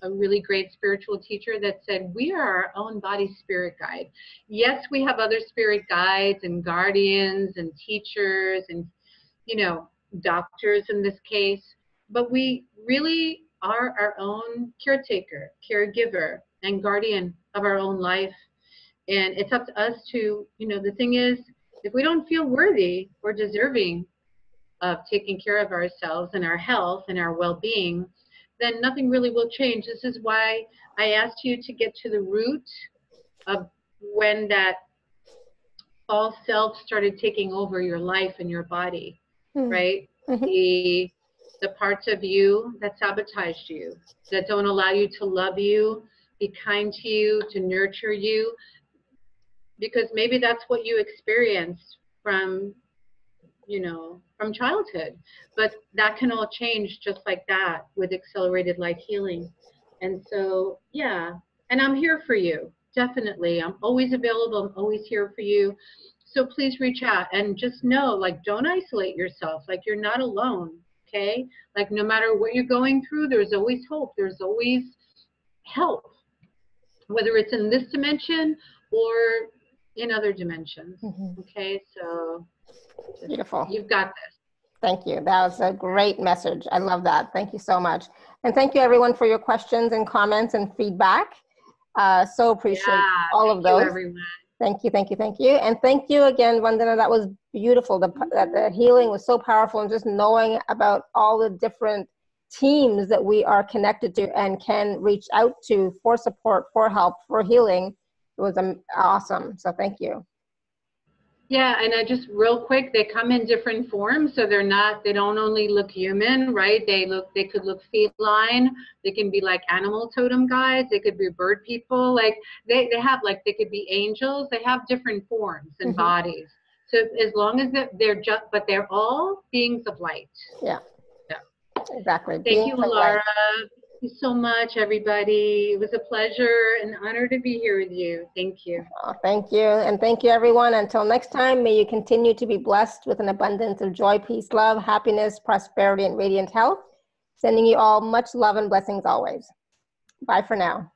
really great spiritual teacher that said, we are our own body spirit guide. Yes, we have other spirit guides and guardians and teachers and, you know, doctors in this case, but we really are our own caretaker, caregiver, and guardian of our own life. And it's up to us to, you know, the thing is, if we don't feel worthy or deserving of taking care of ourselves and our health and our well-being, then nothing really will change. This is why I asked you to get to the root of when that false self started taking over your life and your body, right? The parts of you that sabotaged you, that don't allow you to love you, be kind to you, to nurture you, because maybe that's what you experienced from, you know, from childhood. But that can all change just like that with accelerated light healing. And so, yeah, and I'm here for you, definitely. I'm always available. I'm always here for you. So please reach out and just know, like, don't isolate yourself. Like, you're not alone, okay? Like, no matter what you're going through, there's always hope. There's always help, whether it's in this dimension or in other dimensions, okay? So beautiful. You've got this. Thank you. That was a great message. I love that. Thank you so much. And thank you everyone for your questions and comments and feedback. So appreciate all of those. Thank you, everyone. Thank you, thank you, thank you. And thank you again, Vandana. That was beautiful. The healing was so powerful, and just knowing about all the different teams that we are connected to and can reach out to for support, for help, for healing, it was awesome. So thank you. Yeah, and I just real quick, they come in different forms, so they don't only look human, right? They could look feline, they can be like animal totem guides, they could be bird people, like they have like, they could be angels, they have different forms and bodies. So as long as but they're all beings of light. Yeah. Yeah. Exactly. Thank you, Laura. Thank you so much, everybody. It was a pleasure and honor to be here with you. Thank you. Oh, thank you. And thank you, everyone. Until next time, may you continue to be blessed with an abundance of joy, peace, love, happiness, prosperity, and radiant health. Sending you all much love and blessings always. Bye for now.